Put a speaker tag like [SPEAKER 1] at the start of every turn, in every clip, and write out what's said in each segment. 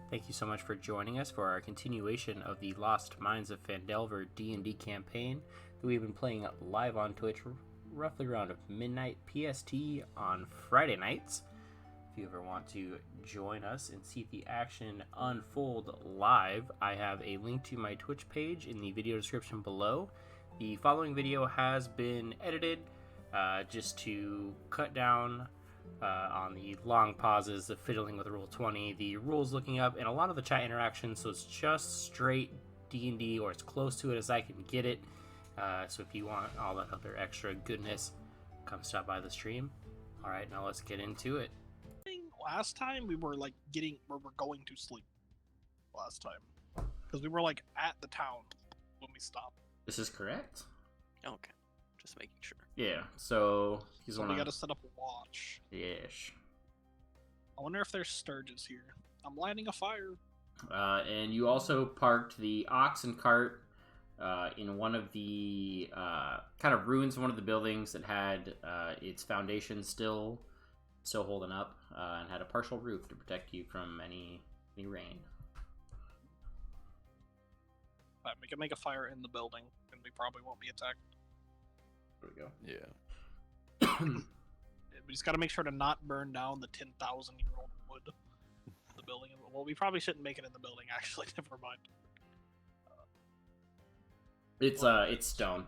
[SPEAKER 1] Thank you so much for joining us for our continuation of the Lost Mines of Phandelver D&D campaign that we've been playing live on Twitch roughly around midnight PST on Friday nights. If you ever want to join us and see the action unfold live, I have a link to my Twitch page in the video description below. The following video has been edited just to cut down on the long pauses, the fiddling with Roll20, the rules looking up, and a lot of the chat interaction, so it's just straight D&D, or as close to it as I can get it. So if you want all that other extra goodness, come stop by the stream. Alright, now let's get into it.
[SPEAKER 2] Last time we were going to sleep. Last time. Because we were like at the town when we stopped.
[SPEAKER 1] This is correct?
[SPEAKER 3] Okay. Just making sure.
[SPEAKER 1] Yeah, so
[SPEAKER 2] So we gotta set up a watch.
[SPEAKER 1] Yes.
[SPEAKER 2] I wonder if there's Sturges here. I'm lighting a fire.
[SPEAKER 1] And you also parked the oxen cart in one of the kind of ruins of one of the buildings that had its foundation still holding up, and had a partial roof to protect you from any rain.
[SPEAKER 2] We can make a fire in the building, and we probably won't be attacked.
[SPEAKER 1] There we go.
[SPEAKER 4] Yeah.
[SPEAKER 2] We just gotta make sure to not burn down the 10,000-year-old wood in the building. Well, we probably shouldn't make it in the building, actually. Never mind.
[SPEAKER 1] It's stone.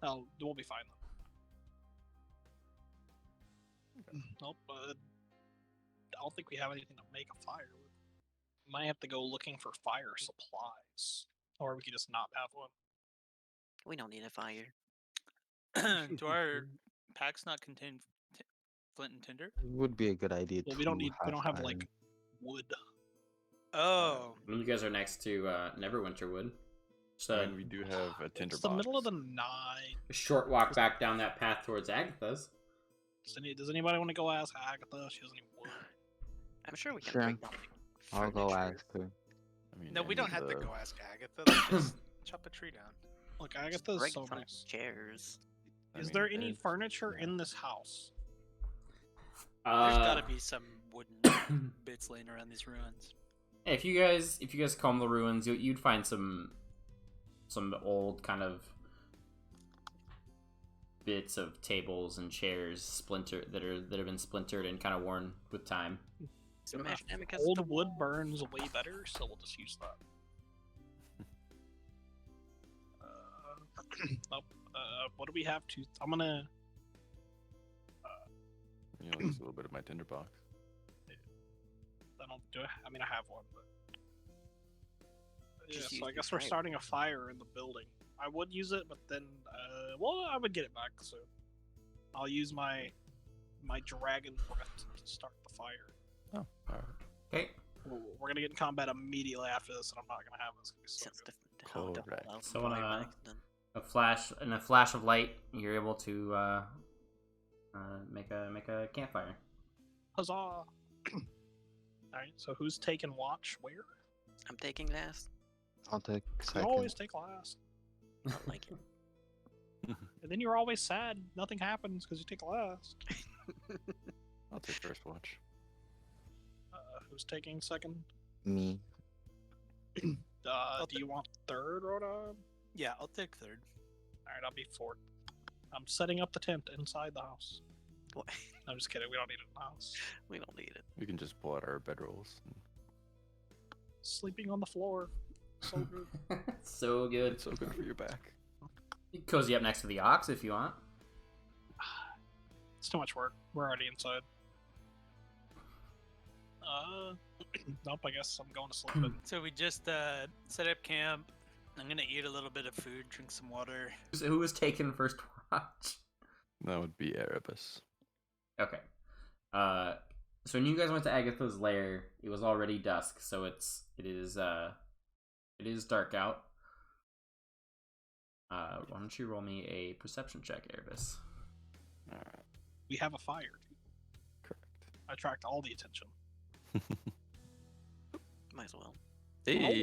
[SPEAKER 2] Oh, we'll be fine then. Nope. I don't think we have anything to make a fire with. Might have to go looking for fire supplies, or we could just not have one.
[SPEAKER 3] We don't need a fire.
[SPEAKER 5] Do our packs not contain flint and tinder?
[SPEAKER 4] It would be a good idea.
[SPEAKER 2] Well, we don't have like wood.
[SPEAKER 5] Oh,
[SPEAKER 1] You guys are next to Neverwinter Wood. So
[SPEAKER 4] And we do have a tinder
[SPEAKER 2] It's the
[SPEAKER 4] box.
[SPEAKER 2] middle of the night.
[SPEAKER 1] a short walk back down that path towards Agatha's.
[SPEAKER 2] Does anybody want to go ask Agatha? She doesn't even wood.
[SPEAKER 3] I'm sure we can
[SPEAKER 4] Sure.
[SPEAKER 3] break down the
[SPEAKER 4] I'll go
[SPEAKER 3] furniture.
[SPEAKER 4] ask her. I mean,
[SPEAKER 5] no, we
[SPEAKER 4] I
[SPEAKER 5] don't
[SPEAKER 4] need
[SPEAKER 5] have to
[SPEAKER 4] the-
[SPEAKER 5] go ask Agatha. Let's just chop a tree down.
[SPEAKER 2] Look,
[SPEAKER 3] Just
[SPEAKER 2] Agatha's
[SPEAKER 3] break
[SPEAKER 2] so
[SPEAKER 3] some
[SPEAKER 2] nice.
[SPEAKER 3] chairs.
[SPEAKER 4] I
[SPEAKER 2] Is
[SPEAKER 4] mean,
[SPEAKER 2] there any
[SPEAKER 4] if-
[SPEAKER 2] furniture
[SPEAKER 4] yeah.
[SPEAKER 2] in this house?
[SPEAKER 5] There's gotta be some wooden bits laying around these ruins.
[SPEAKER 1] If you guys comb the ruins, you'd find some old kind of bits of tables and chairs that have been splintered and kind of worn with time.
[SPEAKER 3] Smash them because
[SPEAKER 2] Old wood burns way better, so we'll just use that. Nope. What do we have to? I'm gonna.
[SPEAKER 4] You know, just a little bit of my tinder box.
[SPEAKER 2] I don't do it. I mean, I have one, but. Yeah,
[SPEAKER 3] Just use
[SPEAKER 2] so I
[SPEAKER 3] the
[SPEAKER 2] guess we're
[SPEAKER 3] fire.
[SPEAKER 2] starting a fire in the building. I would use it, but then, well, I would get it back. So, I'll use my dragon breath to start the fire.
[SPEAKER 4] Oh, alright.
[SPEAKER 1] Okay.
[SPEAKER 2] We're gonna get in combat immediately after this, and I'm not gonna have this. It's gonna be so
[SPEAKER 3] Since
[SPEAKER 2] good.
[SPEAKER 3] the hell don't
[SPEAKER 4] Correct.
[SPEAKER 3] allow
[SPEAKER 1] So,
[SPEAKER 3] fire by accident.
[SPEAKER 1] a flash of light, you're able to make a campfire.
[SPEAKER 2] Huzzah! Alright, so who's taking watch where?
[SPEAKER 3] I'm taking last.
[SPEAKER 4] I'll take
[SPEAKER 2] You
[SPEAKER 4] second.
[SPEAKER 2] always take last.
[SPEAKER 3] I like it.
[SPEAKER 2] And then you're always sad nothing happens because you take last.
[SPEAKER 4] I'll take first watch.
[SPEAKER 2] Who's taking second?
[SPEAKER 4] Me.
[SPEAKER 2] Do you want third, Rhoda?
[SPEAKER 5] Yeah, I'll take third.
[SPEAKER 2] Alright, I'll be fourth. I'm setting up the tent inside the house.
[SPEAKER 3] What?
[SPEAKER 2] I'm just kidding, we don't need it in the house.
[SPEAKER 3] We don't need it.
[SPEAKER 4] We can just pull out our bedrolls.
[SPEAKER 2] Sleeping on the floor. So good.
[SPEAKER 1] So good.
[SPEAKER 4] It's so good for your back.
[SPEAKER 1] You can cozy up next to the ox if you want.
[SPEAKER 2] It's too much work. We're already inside. Nope, I guess I'm going to sleep. But
[SPEAKER 5] So we just set up camp. I'm gonna eat a little bit of food, drink some water.
[SPEAKER 1] Who was taking first watch?
[SPEAKER 4] That would be Erebus.
[SPEAKER 1] Okay. So when you guys went to Agatha's lair, it was already dusk, so it is dark out. Why don't you roll me a perception check, Erebus?
[SPEAKER 4] Alright,
[SPEAKER 2] we have a fire.
[SPEAKER 4] correct.
[SPEAKER 2] I attract all the attention.
[SPEAKER 3] Might as well.
[SPEAKER 4] Hey!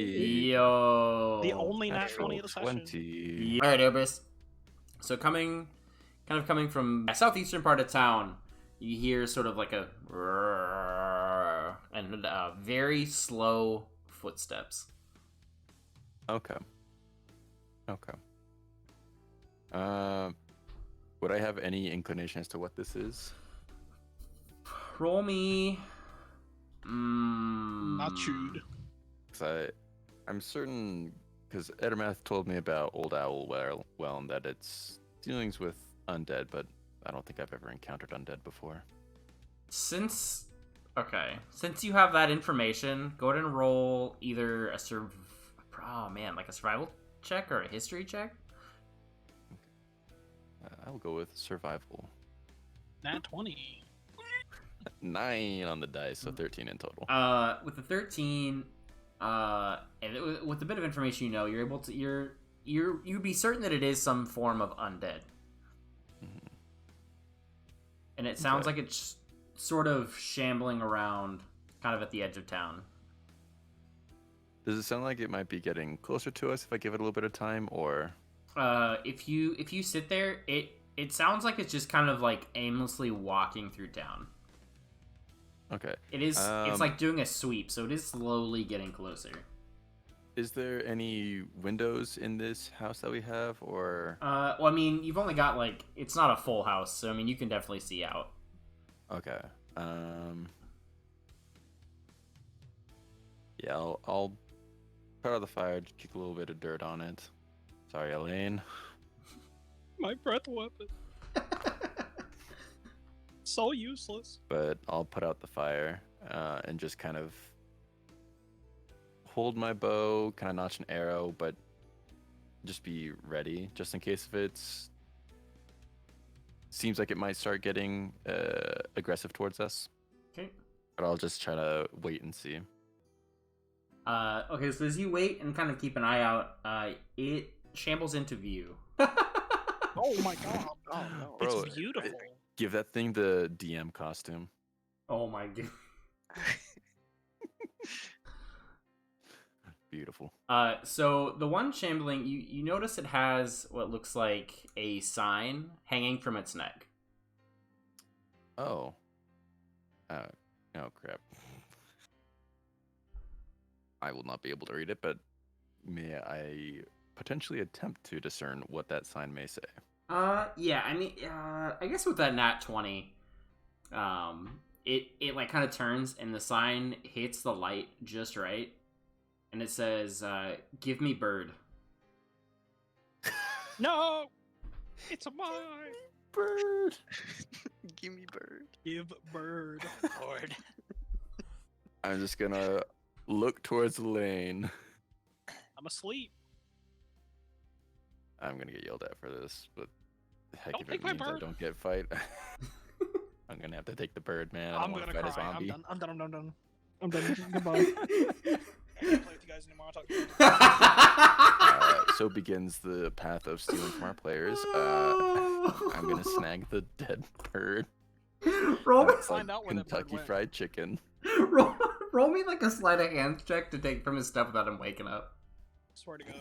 [SPEAKER 1] Yo.
[SPEAKER 2] The only nat 20
[SPEAKER 4] Natural
[SPEAKER 2] of the session.
[SPEAKER 4] 20.
[SPEAKER 1] All right, Erebus. So coming from the southeastern part of town, you hear sort of like a, and very slow footsteps.
[SPEAKER 4] Okay. Okay. Would I have any inclination as to what this is?
[SPEAKER 1] Roll me.
[SPEAKER 2] Not chewed.
[SPEAKER 4] Because I'm certain, because Edermath told me about Old Owl well, and that it's dealings with undead, but I don't think I've ever encountered undead before.
[SPEAKER 1] Since you have that information, go ahead and roll either a like a survival check or a history check.
[SPEAKER 4] I'll go with survival.
[SPEAKER 2] Nat 20.
[SPEAKER 4] 9 on the dice, so 13 in total.
[SPEAKER 1] With the 13, with a bit of information, you're able to you'd be certain that it is some form of undead, and it sounds like it's sort of shambling around, kind of at the edge of town.
[SPEAKER 4] Does it sound like it might be getting closer to us if I give it a little bit of time, or?
[SPEAKER 1] If you sit there, it sounds like it's just kind of like aimlessly walking through town.
[SPEAKER 4] Okay.
[SPEAKER 1] It is. It's like doing a sweep, so it is slowly getting closer.
[SPEAKER 4] Is there any windows in this house that we have, or?
[SPEAKER 1] Well, I mean, you've only got it's not a full house, so I mean, you can definitely see out.
[SPEAKER 4] Okay. Yeah, I'll put out the fire, just kick a little bit of dirt on it. Sorry, Elaine.
[SPEAKER 2] My breath weapon. So useless.
[SPEAKER 4] But I'll put out the fire and just kind of hold my bow, kind of notch an arrow, but just be ready, just in case if it's seems like it might start getting aggressive towards us.
[SPEAKER 1] Okay.
[SPEAKER 4] But I'll just try to wait and see.
[SPEAKER 1] Okay, so as you wait and kind of keep an eye out, it shambles into view.
[SPEAKER 2] Oh my god.
[SPEAKER 3] Oh no.
[SPEAKER 4] Bro,
[SPEAKER 2] It's beautiful.
[SPEAKER 4] Give that thing the DM costume.
[SPEAKER 1] Oh my god.
[SPEAKER 4] Beautiful.
[SPEAKER 1] So the one shambling, you notice it has what looks like a sign hanging from its neck.
[SPEAKER 4] Oh. Oh crap. I will not be able to read it, but may I potentially attempt to discern what that sign may say?
[SPEAKER 1] Yeah, I mean, I guess with that nat 20, it like kind of turns and the sign hits the light just right, and it says, "Give me bird."
[SPEAKER 2] No! It's a mine!
[SPEAKER 4] Bird.
[SPEAKER 3] Give me bird.
[SPEAKER 2] Give bird.
[SPEAKER 3] Lord.
[SPEAKER 4] I'm just gonna look towards the lane.
[SPEAKER 2] I'm asleep.
[SPEAKER 4] I'm gonna get yelled at for this, but heck,
[SPEAKER 2] Don't
[SPEAKER 4] if
[SPEAKER 2] take
[SPEAKER 4] it
[SPEAKER 2] my
[SPEAKER 4] means I
[SPEAKER 2] bird.
[SPEAKER 4] don't get fight, I'm gonna have to take the bird, man. I
[SPEAKER 2] I'm
[SPEAKER 4] don't want
[SPEAKER 2] gonna
[SPEAKER 4] to fight a
[SPEAKER 2] cry.
[SPEAKER 4] zombie.
[SPEAKER 2] I'm done. I'm done. Goodbye. I can't play with you guys anymore. I'll talk to you.
[SPEAKER 4] So begins the path of stealing from our players. I'm gonna snag the dead bird.
[SPEAKER 1] roll me,
[SPEAKER 4] It's like
[SPEAKER 2] Find out where that bird
[SPEAKER 4] Kentucky
[SPEAKER 2] went.
[SPEAKER 4] Fried Chicken.
[SPEAKER 1] roll me like a sleight of hand check to take from his stuff without him waking up.
[SPEAKER 2] Swear to God.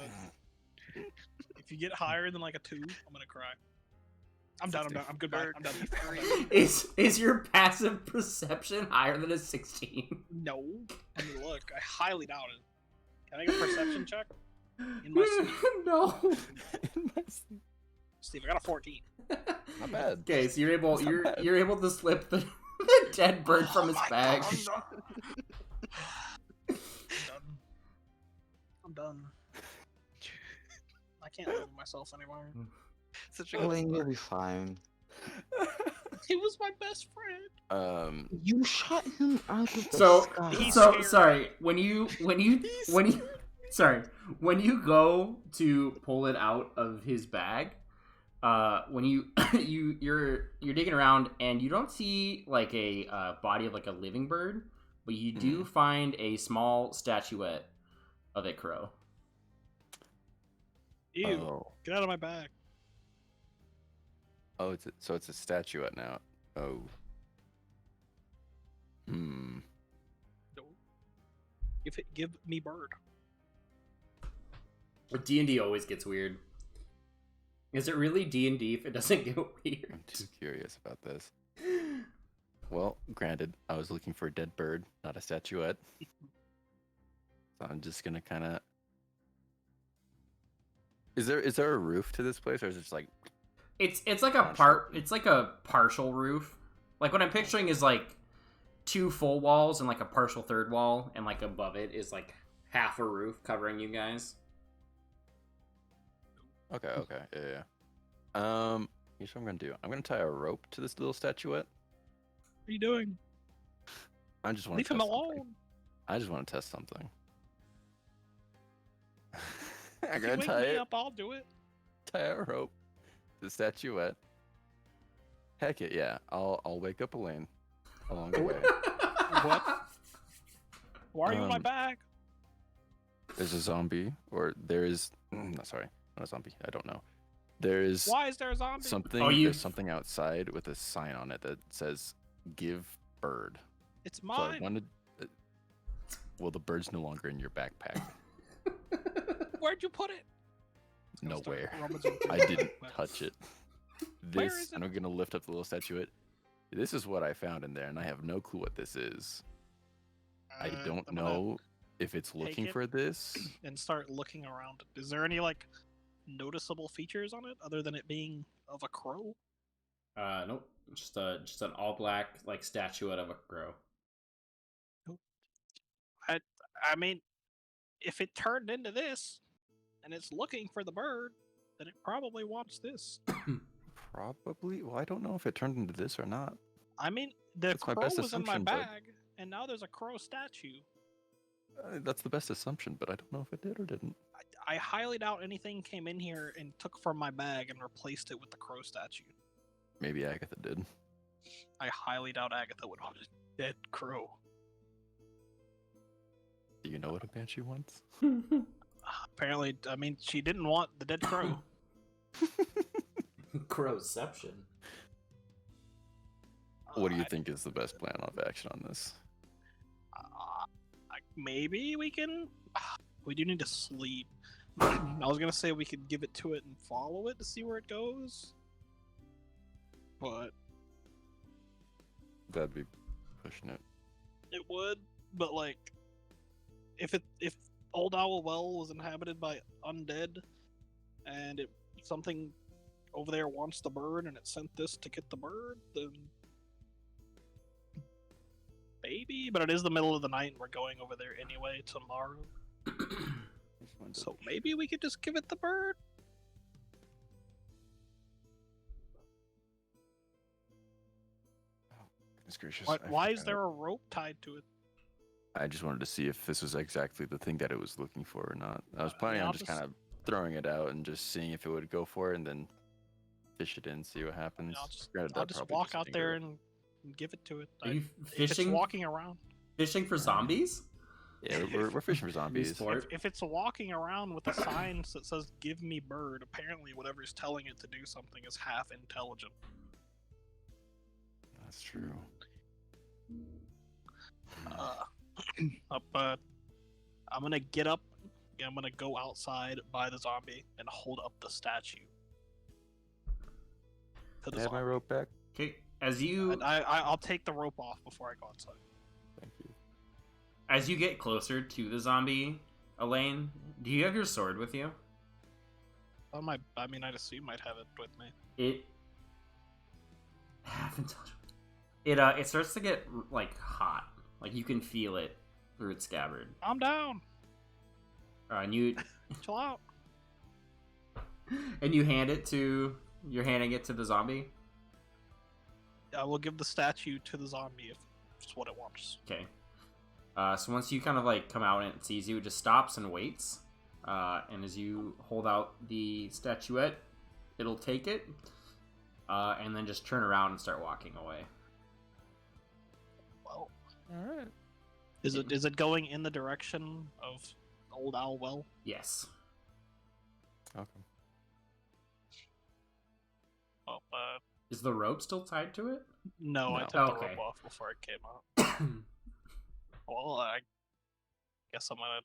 [SPEAKER 2] If you get higher than like a 2, I'm gonna cry. I'm done. I'm goodbye. I'm done.
[SPEAKER 1] Is your passive perception higher than a 16?
[SPEAKER 2] No. I mean, look, I highly doubt it. Can I get a perception check? In my sleep?
[SPEAKER 1] No.
[SPEAKER 2] Steve, I got a 14.
[SPEAKER 4] Not bad.
[SPEAKER 1] Okay, so you're
[SPEAKER 4] bad.
[SPEAKER 1] able to slip the dead bird from his bag.
[SPEAKER 2] I'm done. I can't live with myself anymore.
[SPEAKER 3] Such a good
[SPEAKER 6] Elaine, you'll
[SPEAKER 3] start.
[SPEAKER 6] be fine.
[SPEAKER 2] He was my best friend.
[SPEAKER 6] You shot him out of the
[SPEAKER 1] So
[SPEAKER 6] sky.
[SPEAKER 2] He's
[SPEAKER 1] so
[SPEAKER 2] scared.
[SPEAKER 1] sorry. When you go to pull it out of his bag, when you're digging around and you don't see like a body of like a living bird, but you do find a small statuette of a crow.
[SPEAKER 2] Ew.
[SPEAKER 4] Oh,
[SPEAKER 2] Get out of my bag.
[SPEAKER 4] it's a statuette now. Oh. Hmm.
[SPEAKER 2] No. Give me bird.
[SPEAKER 1] But D&D always gets weird. Is it really D&D if it doesn't get weird?
[SPEAKER 4] I'm too curious about this. Well, granted, I was looking for a dead bird, not a statuette. So I'm just gonna kind of. Is there a roof to this place, or is it just like?
[SPEAKER 1] It's like a it's like a partial roof. Like what I'm picturing is like 2 full walls and like a partial third wall, and like above it is like half a roof covering you guys.
[SPEAKER 4] Okay, yeah. Here's what I'm gonna do. I'm gonna tie a rope to this little statuette.
[SPEAKER 2] What are you doing?
[SPEAKER 4] I just want
[SPEAKER 2] Leave
[SPEAKER 4] to
[SPEAKER 2] him
[SPEAKER 4] test
[SPEAKER 2] alone.
[SPEAKER 4] something. I just want to test something. I'm
[SPEAKER 2] If you
[SPEAKER 4] gonna
[SPEAKER 2] wake
[SPEAKER 4] tie
[SPEAKER 2] me
[SPEAKER 4] it.
[SPEAKER 2] up, I'll do it.
[SPEAKER 4] Tie a rope to the statuette. Heck it, yeah. I'll wake up Elaine along the way.
[SPEAKER 2] What? Why are you in my bag?
[SPEAKER 4] There's a zombie, or there is. No, sorry, not a zombie. I don't know. There is
[SPEAKER 2] Why is there a zombie?
[SPEAKER 4] something.
[SPEAKER 1] Oh, you-
[SPEAKER 4] There's something outside with a sign on it that says "Give bird."
[SPEAKER 2] It's
[SPEAKER 4] So I
[SPEAKER 2] mine.
[SPEAKER 4] wanted. Well, the bird's no longer in your backpack.
[SPEAKER 2] Where'd you put it? Gonna start
[SPEAKER 4] Nowhere.
[SPEAKER 2] rummaging through
[SPEAKER 4] I
[SPEAKER 2] my
[SPEAKER 4] didn't
[SPEAKER 2] backpack.
[SPEAKER 4] touch it.
[SPEAKER 2] Where
[SPEAKER 4] This,
[SPEAKER 2] is
[SPEAKER 4] and I'm gonna lift up the little statuette. This is what I found in there, and I have no clue what this is. I don't
[SPEAKER 2] I'm gonna
[SPEAKER 4] know if it's looking
[SPEAKER 2] it.
[SPEAKER 4] for this.
[SPEAKER 2] And start looking around. Is there any like noticeable features on it other than it being of a crow?
[SPEAKER 1] Nope. Just an all black like statuette of a crow.
[SPEAKER 2] I mean, if it turned into this and it's looking for the bird, then it probably wants this.
[SPEAKER 4] Probably. Well, I don't know if it turned into this or not.
[SPEAKER 2] I mean, the
[SPEAKER 4] That's my
[SPEAKER 2] crow
[SPEAKER 4] best
[SPEAKER 2] was in my
[SPEAKER 4] assumption, but-
[SPEAKER 2] bag, and now there's a crow statue.
[SPEAKER 4] That's the best assumption, but I don't know if it did or didn't.
[SPEAKER 2] I highly doubt anything came in here and took from my bag and replaced it with the crow statue.
[SPEAKER 4] Maybe Agatha did.
[SPEAKER 2] I highly doubt Agatha would want a dead crow.
[SPEAKER 4] Do you know what a banshee wants?
[SPEAKER 2] Apparently, I mean, she didn't want the dead crow.
[SPEAKER 1] Crowception.
[SPEAKER 4] What do you think is the best plan of action on this?
[SPEAKER 2] Maybe we can. We do need to sleep. I was gonna say we could give it to it and follow it to see where it goes, but
[SPEAKER 4] That'd be pushing it.
[SPEAKER 2] it would. But like, if Old Owl Well was inhabited by undead, and something over there wants the bird, and it sent this to get the bird, then maybe. But it is the middle of the night, and we're going over there anyway tomorrow. So maybe we could just give it the bird.
[SPEAKER 4] Goodness gracious,
[SPEAKER 2] Why is there a rope tied to it?
[SPEAKER 4] I just wanted to see if this was exactly the thing that it was looking for or not. I was planning
[SPEAKER 2] I'll
[SPEAKER 4] on just kind of throwing it out and just seeing if it would go for it, and then fish it in, see what happens. Granted,
[SPEAKER 2] I'll
[SPEAKER 4] that'd
[SPEAKER 2] just
[SPEAKER 4] probably
[SPEAKER 2] walk out there
[SPEAKER 4] anger
[SPEAKER 2] and give it to it.
[SPEAKER 1] Are you
[SPEAKER 2] If it's
[SPEAKER 1] fishing?
[SPEAKER 2] walking around.
[SPEAKER 1] Fishing for zombies?
[SPEAKER 4] it. Yeah, we're fishing for zombies.
[SPEAKER 1] Sport.
[SPEAKER 2] If it's walking around with a sign that says "Give me bird," apparently whatever's telling it to do something is half intelligent.
[SPEAKER 4] That's true.
[SPEAKER 2] I'm gonna get up. I'm gonna go outside by the zombie and hold up the statue to the
[SPEAKER 4] Can I have my
[SPEAKER 2] zombie.
[SPEAKER 4] rope back?
[SPEAKER 1] Okay. As you
[SPEAKER 2] I'll take the rope off before I go outside.
[SPEAKER 4] Thank you.
[SPEAKER 1] as you get closer to the zombie, Elaine, do you have your sword with you?
[SPEAKER 2] I mean, I'd assume I'd have it with me.
[SPEAKER 1] It it starts to get like hot. Like you can feel it through its scabbard.
[SPEAKER 2] I'm down.
[SPEAKER 1] And you
[SPEAKER 2] Chill out.
[SPEAKER 1] and you're handing it to the zombie.
[SPEAKER 2] I will give the statue to the zombie if it's what it wants.
[SPEAKER 1] Okay. So once you kind of like come out and it sees you, it just stops and waits. And as you hold out the statuette, it'll take it, and then just turn around and start walking away.
[SPEAKER 2] Well,
[SPEAKER 4] All right.
[SPEAKER 2] is it going in the direction of Old Owl Well?
[SPEAKER 1] Yes.
[SPEAKER 4] Okay.
[SPEAKER 2] Well,
[SPEAKER 1] Is the rope still tied to it?
[SPEAKER 2] no, I
[SPEAKER 4] No.
[SPEAKER 2] took the
[SPEAKER 1] Okay.
[SPEAKER 2] rope off before it came out. Well, I guess I'm gonna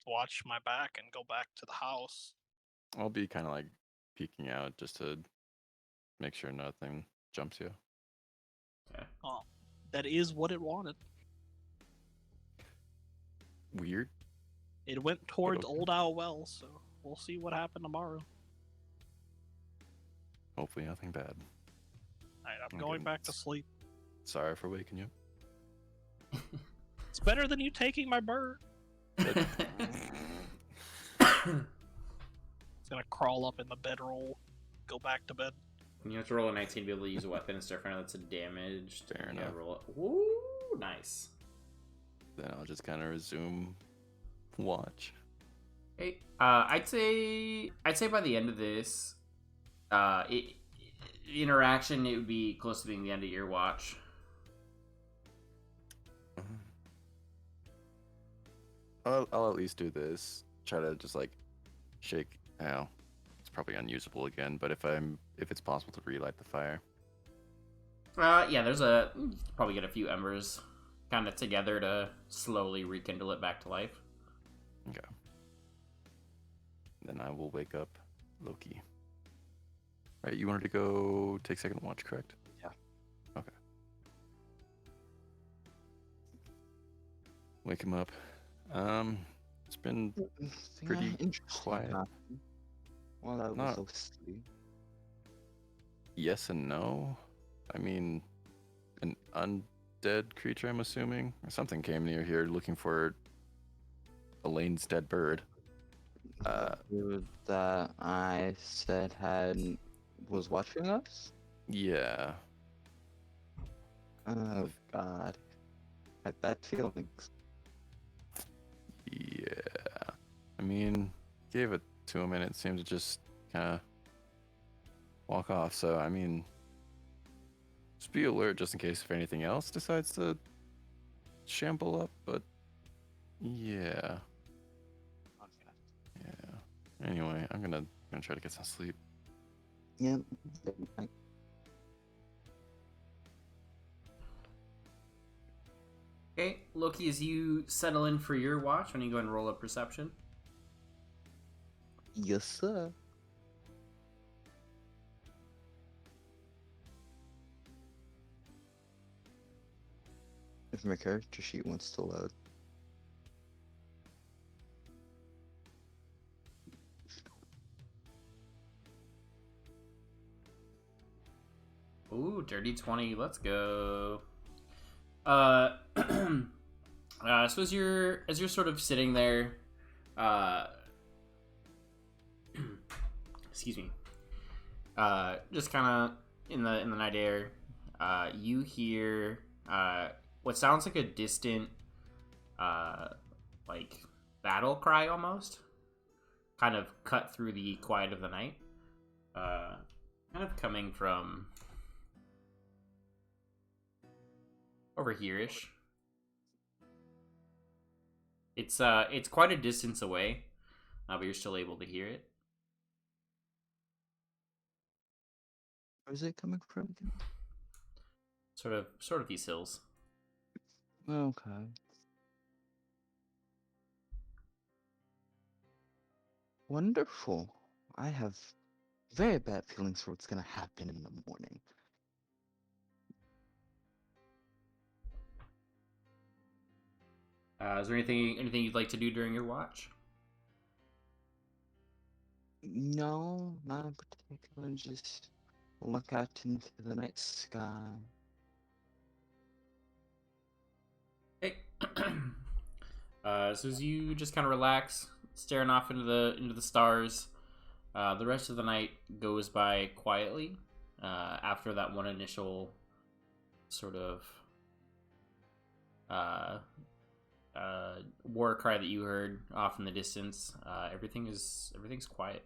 [SPEAKER 2] watch my back and go back to the house.
[SPEAKER 4] I'll be kind of like peeking out just to make sure nothing jumps you.
[SPEAKER 1] Okay.
[SPEAKER 2] That is what it wanted.
[SPEAKER 4] Weird.
[SPEAKER 2] It went towards
[SPEAKER 4] okay.
[SPEAKER 2] Old Owl Well, so we'll see what happened tomorrow.
[SPEAKER 4] Hopefully nothing bad.
[SPEAKER 2] Alright, I'm
[SPEAKER 4] Okay.
[SPEAKER 2] going back to sleep.
[SPEAKER 4] Sorry for waking you.
[SPEAKER 2] It's better than you taking my bird. It's gonna crawl up in the bedroll, go back to bed.
[SPEAKER 1] You have to roll a 19 to be able to use a weapon and start finding that's a damaged.
[SPEAKER 4] Fair
[SPEAKER 1] Yeah,
[SPEAKER 4] enough.
[SPEAKER 1] roll it. Ooh, nice.
[SPEAKER 4] Then I'll just kind of resume watch.
[SPEAKER 1] Hey, I'd say by the end of this, interaction, it would be close to being the end of your watch.
[SPEAKER 4] I'll at least do this. Try to just like shake. Ow, it's probably unusable again. But if it's possible to relight the fire.
[SPEAKER 1] Yeah, probably get a few embers kind of together to slowly rekindle it back to life.
[SPEAKER 4] Okay. Then I will wake up Loki. Right, you wanted to go take second watch, correct?
[SPEAKER 6] Yeah.
[SPEAKER 4] Okay. Wake him up. It's been pretty quiet.
[SPEAKER 6] While I was
[SPEAKER 4] Not-
[SPEAKER 6] asleep.
[SPEAKER 4] Yes and no. I mean, an undead creature, I'm assuming. Or something came near here looking for Elaine's dead bird.
[SPEAKER 6] Dude that I said was watching us?
[SPEAKER 4] Yeah.
[SPEAKER 6] Oh god. I had bad feelings.
[SPEAKER 4] Yeah. I mean, gave it to him and it seemed to just kind of walk off. So, I mean, just be alert just in case if anything else decides to shamble up. But, yeah. Yeah. Anyway, I'm gonna try to get some sleep.
[SPEAKER 6] Yeah.
[SPEAKER 1] Okay, Loki, as you settle in for your watch, when you go and roll a perception.
[SPEAKER 6] Yes, sir. If my character sheet wants to load.
[SPEAKER 1] Ooh, dirty 20. Let's go. So as you're sort of sitting there, excuse me, just kind of in the night air, you hear what sounds like a distant, like battle cry almost, kind of cut through the quiet of the night, kind of coming from over here-ish. It's quite a distance away, but you're still able to hear it.
[SPEAKER 6] Where's it coming from again?
[SPEAKER 1] Sort of these hills.
[SPEAKER 6] Okay. Wonderful. I have very bad feelings for what's gonna happen in the morning.
[SPEAKER 1] Is there anything you'd like to do during your watch?
[SPEAKER 6] No, not in particular. Just look out into the night sky.
[SPEAKER 1] Okay. So as you just kind of relax, staring off into the stars, the rest of the night goes by quietly. After that one initial sort of war cry that you heard off in the distance, everything's quiet,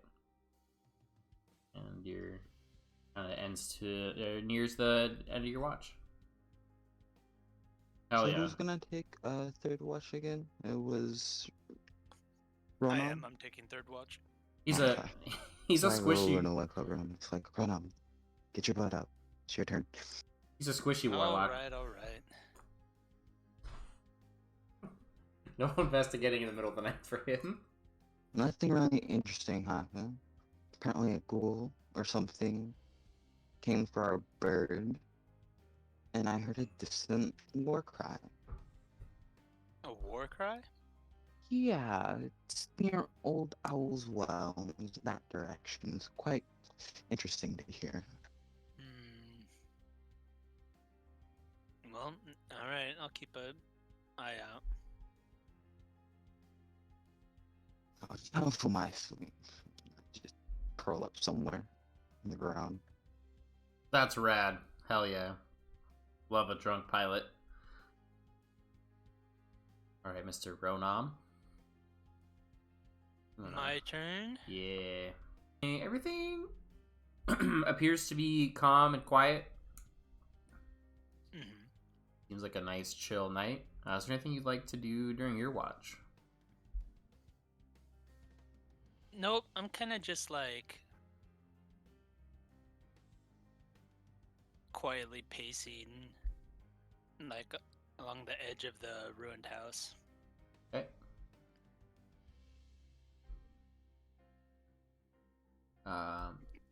[SPEAKER 1] and you're kind of nears the end of your watch. Hell
[SPEAKER 6] So
[SPEAKER 1] yeah!
[SPEAKER 6] who's gonna take third watch again? It was
[SPEAKER 5] I
[SPEAKER 6] Ronan.
[SPEAKER 5] am. I'm taking third watch.
[SPEAKER 1] He's
[SPEAKER 6] Okay.
[SPEAKER 1] he's a
[SPEAKER 6] I will
[SPEAKER 1] squishy
[SPEAKER 6] run away from Ronan. It's like, Ronan, get your butt up. It's your turn.
[SPEAKER 1] he's a squishy
[SPEAKER 5] All
[SPEAKER 1] warlock.
[SPEAKER 5] right, all right.
[SPEAKER 1] No investigating in the middle of the night for him.
[SPEAKER 6] Nothing really interesting happened. Apparently a ghoul or something came for our bird. and I heard a distant war cry.
[SPEAKER 5] A war cry?
[SPEAKER 6] Yeah, it's near Old Owl's Well, that direction. It's quite interesting to hear.
[SPEAKER 5] Hmm. Well, alright, I'll keep an eye out.
[SPEAKER 6] I'll for my sleep. Just curl up somewhere in the ground.
[SPEAKER 1] That's rad. Hell yeah. Love a drunk pilot. Alright, Mr. Ronam.
[SPEAKER 5] My turn?
[SPEAKER 1] Yeah. Everything appears to be calm and quiet.
[SPEAKER 5] Mm-hmm.
[SPEAKER 1] Seems like a nice, chill night. Is there anything you'd like to do during your watch?
[SPEAKER 5] Nope, I'm kind of just like quietly pacing, like along the edge of the ruined house.
[SPEAKER 1] Okay.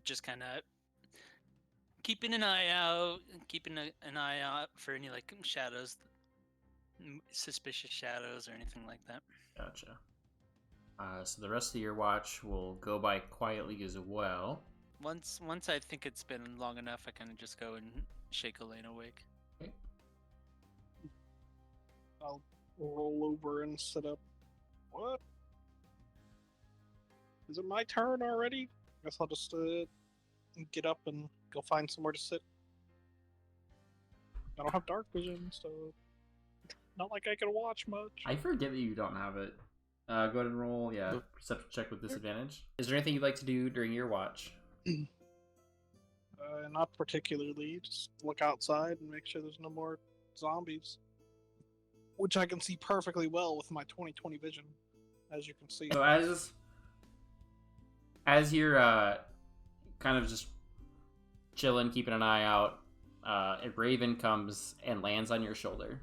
[SPEAKER 5] Just kind of keeping an eye out, an eye out for any like shadows, suspicious shadows or anything like that.
[SPEAKER 1] Gotcha. So the rest of your watch will go by quietly as well.
[SPEAKER 5] Once I think it's been long enough, I kind of just go and shake Elaine awake.
[SPEAKER 1] Okay.
[SPEAKER 2] I'll roll over and sit up. What? Is it my turn already? Guess I'll just get up and go find somewhere to sit. I don't have dark vision, so not like I can watch much.
[SPEAKER 1] I forget that you don't have it. Go ahead and roll, perception check with disadvantage. Is there anything you'd like to do during your watch?
[SPEAKER 2] Not particularly. Just look outside and make sure there's no more zombies. Which I can see perfectly well with my 20/20 vision, as you can see.
[SPEAKER 1] So as you're kind of just chilling, keeping an eye out, a raven comes and lands on your shoulder.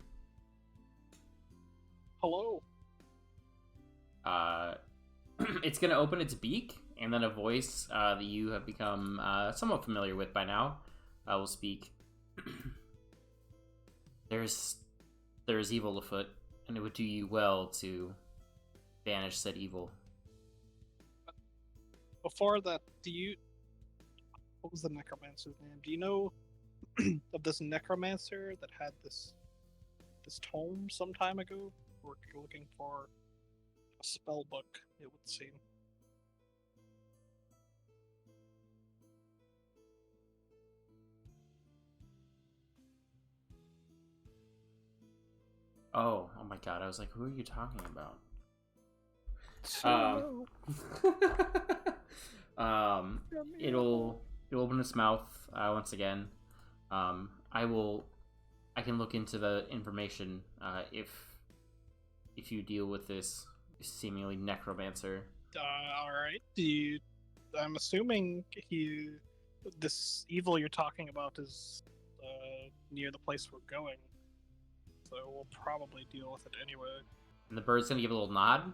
[SPEAKER 2] Hello.
[SPEAKER 1] It's gonna open its beak, and then a voice that you have become somewhat familiar with by now will speak. There's evil afoot, and it would do you well to banish said evil.
[SPEAKER 2] Before that, what was the necromancer's name? Do you know of this necromancer that had this tome some time ago? We're looking for a spell book, it would seem.
[SPEAKER 1] Oh my god, I was like, who are you talking about? It'll open its mouth once again. I can look into the information if you deal with this seemingly necromancer.
[SPEAKER 2] All right. I'm assuming this evil you're talking about is near the place we're going, so we'll probably deal with it anyway.
[SPEAKER 1] And the bird's gonna give a little nod,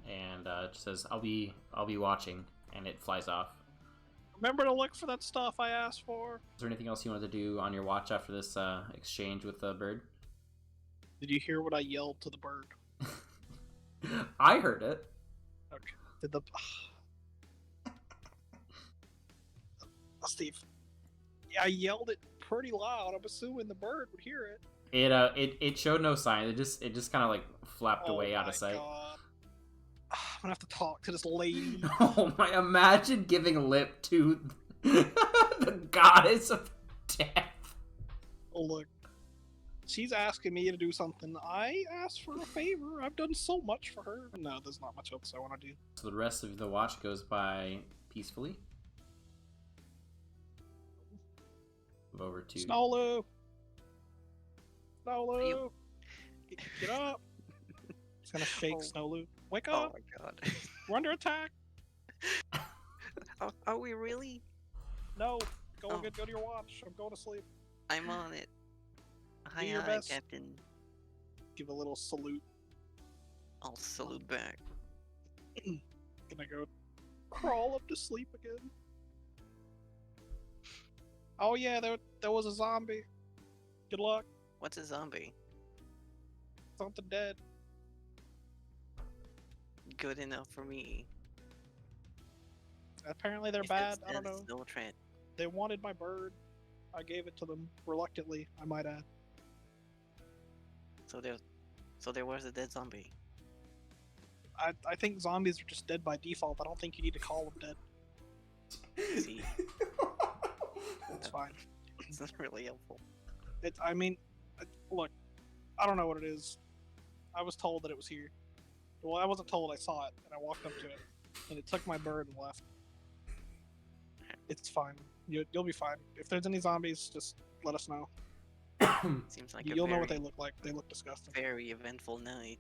[SPEAKER 1] and just says, "I'll be watching," and it flies off.
[SPEAKER 2] Remember to look for that stuff I asked for.
[SPEAKER 1] Is there anything else you wanted to do on your watch after this exchange with the bird?
[SPEAKER 2] Did you hear what I yelled to the bird?
[SPEAKER 1] I heard it.
[SPEAKER 2] Okay. Did the Steve? Yeah, I yelled it pretty loud. I'm assuming the bird would hear it.
[SPEAKER 1] It showed no sign. It just kind of like flapped away out of sight.
[SPEAKER 2] God. I'm gonna have to talk to this lady.
[SPEAKER 1] Oh my! Imagine giving lip to the goddess of death.
[SPEAKER 2] Oh, look. She's asking me to do something. I asked for a favor. I've done so much for her. No, there's not much else I want to do.
[SPEAKER 1] So the rest of the watch goes by peacefully. Move over to
[SPEAKER 2] Snowlu! Snowlu! Get up! It's gonna shake Snowlu. Wake
[SPEAKER 3] Oh
[SPEAKER 2] up!
[SPEAKER 3] my god.
[SPEAKER 2] We're under attack!
[SPEAKER 3] Are we really?
[SPEAKER 2] No! Go
[SPEAKER 3] Oh.
[SPEAKER 2] go to your watch. I'm going to sleep.
[SPEAKER 3] I'm on it. Hi,
[SPEAKER 2] your best.
[SPEAKER 3] Captain.
[SPEAKER 2] Give a little salute.
[SPEAKER 3] I'll salute back.
[SPEAKER 2] Gonna go crawl up to sleep again. Oh yeah, there was a zombie. Good luck.
[SPEAKER 3] What's a zombie?
[SPEAKER 2] Something dead.
[SPEAKER 3] Good enough for me.
[SPEAKER 2] Apparently they're
[SPEAKER 3] If
[SPEAKER 2] bad.
[SPEAKER 3] it's
[SPEAKER 2] I don't
[SPEAKER 3] dead,
[SPEAKER 2] know.
[SPEAKER 3] it's no threat.
[SPEAKER 2] They wanted my bird. I gave it to them reluctantly, I might add.
[SPEAKER 3] So there was a dead zombie.
[SPEAKER 2] I think zombies are just dead by default. I don't think you need to call them dead.
[SPEAKER 3] See,
[SPEAKER 2] It's fine.
[SPEAKER 3] it's not really helpful.
[SPEAKER 2] I mean, look, I don't know what it is. I was told that it was here. Well, I wasn't told. I saw it, and I walked up to it, and it took my bird and left. It's fine. You'll be fine. If there's any zombies, just let us know.
[SPEAKER 3] Seems like
[SPEAKER 2] You'll
[SPEAKER 3] a
[SPEAKER 2] know what
[SPEAKER 3] very,
[SPEAKER 2] they look like. They look disgusting.
[SPEAKER 3] very eventful night.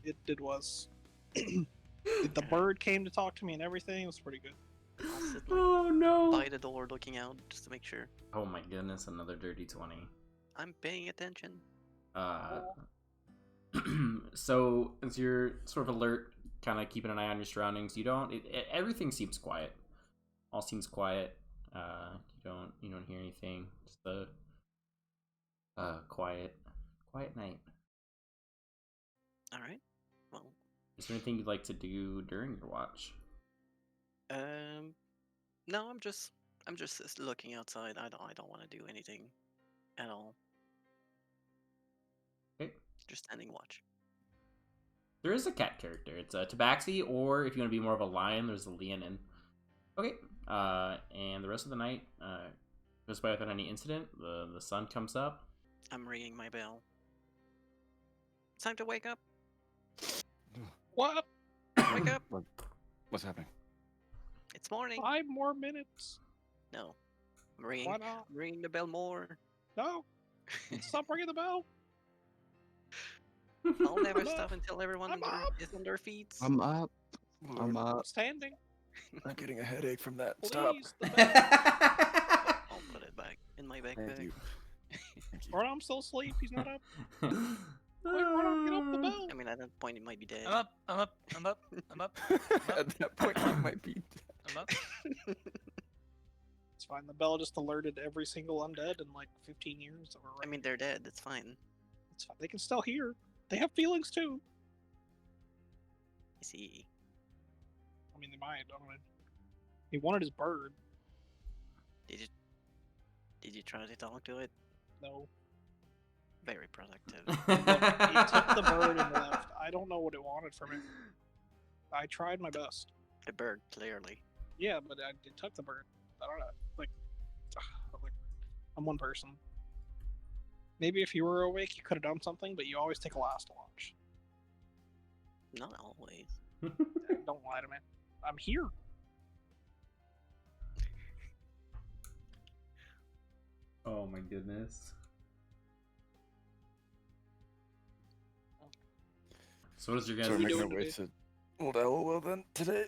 [SPEAKER 2] It was. The bird came to talk to me and everything. It was pretty good.
[SPEAKER 3] I'll sit
[SPEAKER 1] Oh no!
[SPEAKER 3] by the door looking out just to make sure.
[SPEAKER 1] Oh my goodness, another dirty 20.
[SPEAKER 3] I'm paying attention.
[SPEAKER 1] So as you're sort of alert, kind of keeping an eye on your surroundings, you don't. Everything seems quiet. All seems quiet. You don't hear anything. Just a quiet night.
[SPEAKER 3] All right. Well,
[SPEAKER 1] Is there anything you'd like to do during your watch?
[SPEAKER 3] no, I'm just looking outside. I don't want to do anything at all.
[SPEAKER 1] Okay.
[SPEAKER 3] Just standing watch.
[SPEAKER 1] There is a cat character. It's a Tabaxi, or if you want to be more of a lion, there's a Leonin. Okay. And the rest of the night goes by without any incident. The sun comes up.
[SPEAKER 3] I'm ringing my bell. It's time to wake up.
[SPEAKER 2] What?
[SPEAKER 3] Wake up.
[SPEAKER 4] What's happening?
[SPEAKER 3] It's morning.
[SPEAKER 2] 5 more minutes?
[SPEAKER 3] No. I'm
[SPEAKER 2] Why not?
[SPEAKER 3] ringing the bell more.
[SPEAKER 2] No. Stop ringing the bell.
[SPEAKER 3] I'll never
[SPEAKER 2] I'm
[SPEAKER 3] stop
[SPEAKER 2] up.
[SPEAKER 3] until everyone
[SPEAKER 2] I'm up.
[SPEAKER 3] is on their feet.
[SPEAKER 6] I'm up. I'm
[SPEAKER 2] I'm
[SPEAKER 6] up.
[SPEAKER 2] standing.
[SPEAKER 4] I'm getting a headache from that.
[SPEAKER 2] Please. The bell.
[SPEAKER 3] I'll put it back in my backpack.
[SPEAKER 4] Thank you. Thank you.
[SPEAKER 2] Ronam's still asleep. He's not up. Wait, Ronam, get up the bell.
[SPEAKER 3] I mean, at that point, it might be dead.
[SPEAKER 5] I'm up. I'm up. I'm up. I'm up.
[SPEAKER 4] At that point, I might be.
[SPEAKER 5] I'm up.
[SPEAKER 2] It's fine. The bell just alerted every single undead in like 15 years that were
[SPEAKER 3] I mean, they're dead. It's fine.
[SPEAKER 2] it's fine. They can still hear. They have feelings too.
[SPEAKER 3] I see.
[SPEAKER 2] I mean, they might. I don't know. He wanted his bird.
[SPEAKER 3] Did you try to talk to it?
[SPEAKER 2] No.
[SPEAKER 3] Very productive.
[SPEAKER 2] He took the bird and left. I don't know what it wanted from it. I tried my best.
[SPEAKER 3] The bird, clearly.
[SPEAKER 2] Yeah, but it took the bird. I don't know. Like, I'm one person. Maybe if you were awake, you could have done something, but you always take a last watch.
[SPEAKER 3] Not always.
[SPEAKER 2] Don't lie to me. I'm here.
[SPEAKER 1] Oh my goodness. So what is your guys'
[SPEAKER 4] So we're
[SPEAKER 2] we
[SPEAKER 4] making our
[SPEAKER 2] doing
[SPEAKER 4] way
[SPEAKER 2] today?
[SPEAKER 4] to Old LOL then today.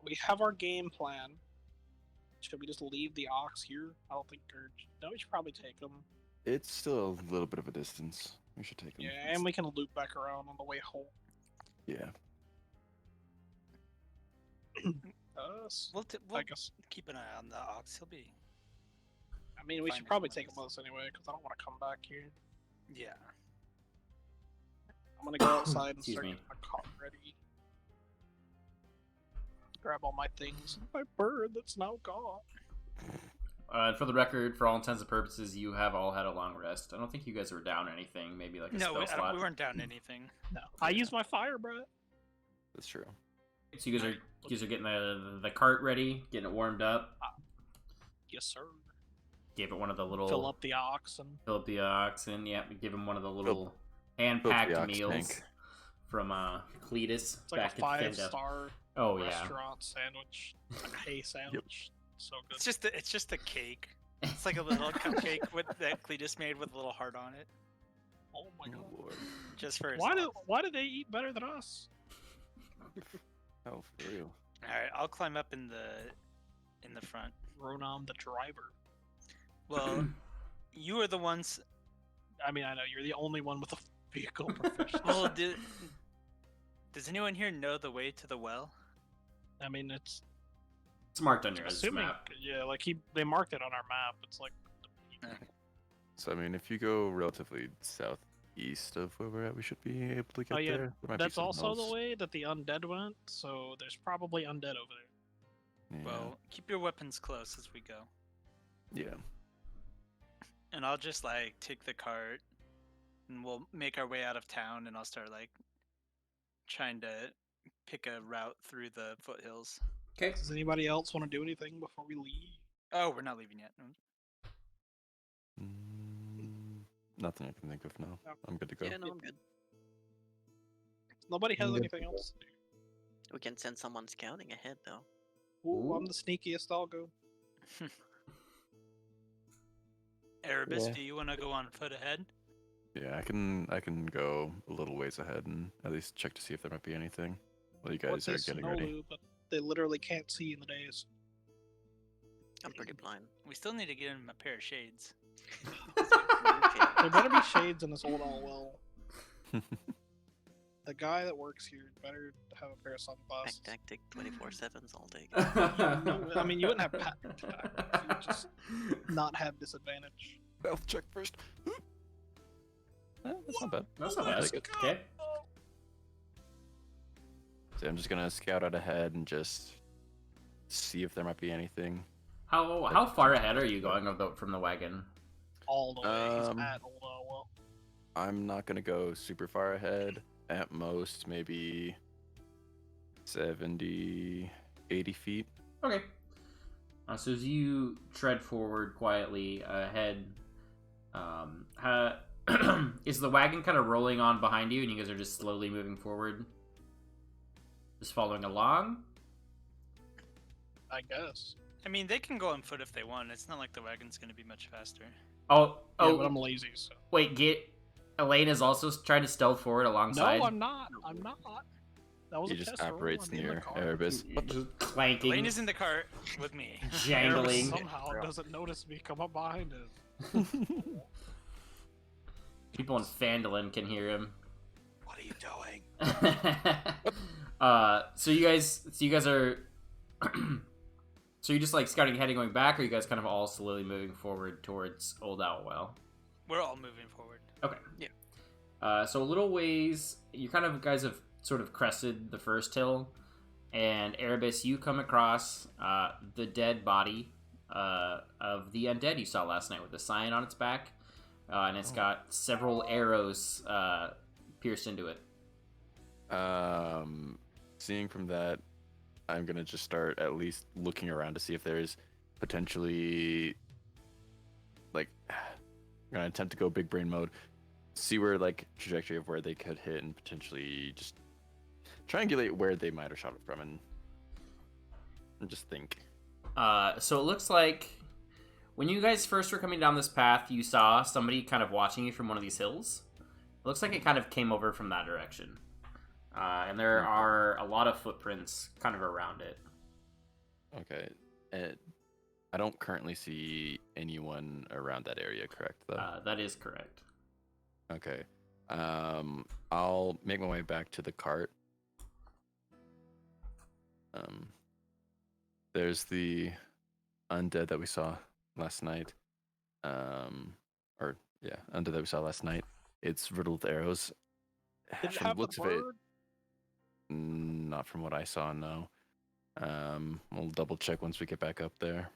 [SPEAKER 2] We have our game plan. Should we just leave the ox here? I don't think no, we should probably take them.
[SPEAKER 4] It's still a little bit of a distance. We should take them.
[SPEAKER 2] Yeah, and we can loop back around on the way home.
[SPEAKER 4] Yeah.
[SPEAKER 5] We'll
[SPEAKER 2] I guess.
[SPEAKER 5] keep an eye on the ox. He'll be.
[SPEAKER 2] I mean, we
[SPEAKER 5] Find
[SPEAKER 2] should
[SPEAKER 5] it
[SPEAKER 2] probably
[SPEAKER 5] one
[SPEAKER 2] take
[SPEAKER 5] of
[SPEAKER 2] them with us anyway, because I don't want to come back here.
[SPEAKER 5] Yeah.
[SPEAKER 2] I'm gonna go outside and
[SPEAKER 1] Excuse
[SPEAKER 2] start
[SPEAKER 1] me.
[SPEAKER 2] getting my car ready. Grab all my things. My bird that's now gone.
[SPEAKER 1] For the record, for all intents and purposes, you have all had a long rest. I don't think you guys were down anything. Maybe like a
[SPEAKER 5] No,
[SPEAKER 1] spell slot.
[SPEAKER 5] we weren't down anything.
[SPEAKER 2] No, I used my fire breath.
[SPEAKER 4] That's true.
[SPEAKER 1] So you guys are getting the cart ready, getting it warmed up.
[SPEAKER 2] Yes, sir.
[SPEAKER 1] Gave it one of the little
[SPEAKER 2] Fill up the oxen.
[SPEAKER 1] fill up the oxen. Yeah, give him one of the little hand-packed
[SPEAKER 4] fill up the ox
[SPEAKER 1] meals
[SPEAKER 4] tank.
[SPEAKER 1] from Cletus
[SPEAKER 2] It's like
[SPEAKER 1] back
[SPEAKER 2] a
[SPEAKER 1] in Phandelver.
[SPEAKER 2] 5-star
[SPEAKER 1] Oh yeah.
[SPEAKER 2] restaurant sandwich, like a hay sandwich. So good.
[SPEAKER 5] It's just a cake. It's like a little cupcake with that Cletus made with a little heart on it,
[SPEAKER 2] Oh my god.
[SPEAKER 4] Oh lord.
[SPEAKER 5] just for.
[SPEAKER 2] Why
[SPEAKER 5] himself.
[SPEAKER 2] do they eat better than us?
[SPEAKER 4] Oh, for real.
[SPEAKER 5] All right, I'll climb up in the front.
[SPEAKER 2] Ronam the driver.
[SPEAKER 5] Well, you are the ones.
[SPEAKER 2] I mean, I know you're the only one with a vehicle profession.
[SPEAKER 5] Well, does anyone here know the way to the well?
[SPEAKER 2] I mean, it's
[SPEAKER 1] It's marked on your
[SPEAKER 2] assuming.
[SPEAKER 1] map.
[SPEAKER 2] Yeah, like they marked it on our map. It's like
[SPEAKER 4] So I mean, if you go relatively southeast of where we're at, we should be able to get
[SPEAKER 2] Oh yeah,
[SPEAKER 4] there. There might be
[SPEAKER 2] that's
[SPEAKER 4] something
[SPEAKER 2] also
[SPEAKER 4] else.
[SPEAKER 2] the way that the undead went. So there's probably undead over there.
[SPEAKER 4] Yeah.
[SPEAKER 5] Well, keep your weapons close as we go.
[SPEAKER 4] Yeah.
[SPEAKER 5] And I'll just like take the cart and we'll make our way out of town and I'll start like trying to pick a route through the foothills.
[SPEAKER 1] Okay.
[SPEAKER 2] Does anybody else want to do anything before we leave?
[SPEAKER 5] Oh, we're not leaving yet.
[SPEAKER 4] Nothing I can think of now.
[SPEAKER 2] Okay.
[SPEAKER 4] I'm good to go.
[SPEAKER 3] Yeah, no, I'm good.
[SPEAKER 2] Nobody has
[SPEAKER 6] Good.
[SPEAKER 2] anything else to do.
[SPEAKER 3] We can send someone scouting ahead, though.
[SPEAKER 2] Ooh, I'm the sneakiest. I'll go.
[SPEAKER 5] Erebus,
[SPEAKER 6] Yeah.
[SPEAKER 5] do you want to go on foot ahead?
[SPEAKER 4] Yeah, I can go a little ways ahead and at least check to see if there might be anything while you guys
[SPEAKER 2] What's
[SPEAKER 4] are
[SPEAKER 2] this
[SPEAKER 4] getting
[SPEAKER 2] snow
[SPEAKER 4] ready.
[SPEAKER 2] loop, but they literally can't see in the days.
[SPEAKER 3] I'm pretty blind.
[SPEAKER 5] We still need to get him a pair of shades.
[SPEAKER 2] There better be shades in this old owl well. The guy that works here better have a pair of sunglasses.
[SPEAKER 3] Tactic 24/7s all day.
[SPEAKER 2] I mean, you wouldn't have patent tactics. You would just not have disadvantage.
[SPEAKER 4] Health check first. That's not bad.
[SPEAKER 1] That's not
[SPEAKER 2] Let's
[SPEAKER 1] bad.
[SPEAKER 2] go.
[SPEAKER 1] Okay.
[SPEAKER 4] So I'm just gonna scout out ahead and just see if there might be anything.
[SPEAKER 1] How far ahead are you going from the wagon?
[SPEAKER 2] All the way. He's
[SPEAKER 4] Um,
[SPEAKER 2] at old owl well.
[SPEAKER 4] I'm not gonna go super far ahead. At most, maybe 70, 80 feet.
[SPEAKER 1] Okay. So as you tread forward quietly ahead, is the wagon kind of rolling on behind you, and you guys are just slowly moving forward, just following along?
[SPEAKER 2] I guess.
[SPEAKER 5] I mean, they can go on foot if they want. It's not like the wagon's going to be much faster.
[SPEAKER 1] Oh,
[SPEAKER 2] Yeah, but I'm lazy, so.
[SPEAKER 1] wait, Elaine is also trying to stealth forward alongside.
[SPEAKER 2] No, I'm not. I'm not. That was
[SPEAKER 4] He
[SPEAKER 2] a
[SPEAKER 4] just
[SPEAKER 2] test roll.
[SPEAKER 4] operates
[SPEAKER 2] I'm in the
[SPEAKER 4] near
[SPEAKER 2] car.
[SPEAKER 4] Erebus.
[SPEAKER 1] Just clanking,
[SPEAKER 5] Lane is in the cart with me.
[SPEAKER 2] Erebus
[SPEAKER 1] jangling.
[SPEAKER 2] somehow doesn't notice me come up behind him.
[SPEAKER 1] People in Phandelver can hear him.
[SPEAKER 2] What are you doing?
[SPEAKER 1] So you guys are so you're just like scouting ahead and going back, or you guys kind of all slowly moving forward towards Old Owlwell?
[SPEAKER 5] We're all moving forward.
[SPEAKER 1] Okay.
[SPEAKER 3] Yeah.
[SPEAKER 1] So a little ways, you kind of guys have sort of crested the first hill, and Erebus, you come across the dead body of the undead you saw last night with a sign on its back, and it's got several arrows pierced into it.
[SPEAKER 4] Seeing from that, I'm gonna just start at least looking around to see if there's potentially, like, I'm gonna attempt to go big brain mode, see where like trajectory of where they could hit, and potentially just triangulate where they might have shot it from, and just think.
[SPEAKER 1] So it looks like when you guys first were coming down this path, you saw somebody kind of watching you from one of these hills. It looks like it kind of came over from that direction. And there are a lot of footprints kind of around it.
[SPEAKER 4] Okay. I don't currently see anyone around that area, correct? Though.
[SPEAKER 1] That is correct.
[SPEAKER 4] Okay. I'll make my way back to the cart. There's the undead that we saw last night. Undead that we saw last night. It's riddled with arrows.
[SPEAKER 2] Did it
[SPEAKER 4] From
[SPEAKER 2] have
[SPEAKER 4] the looks
[SPEAKER 2] the
[SPEAKER 4] of it,
[SPEAKER 2] bird?
[SPEAKER 4] not from what I saw, no. We'll double check once we get back up there,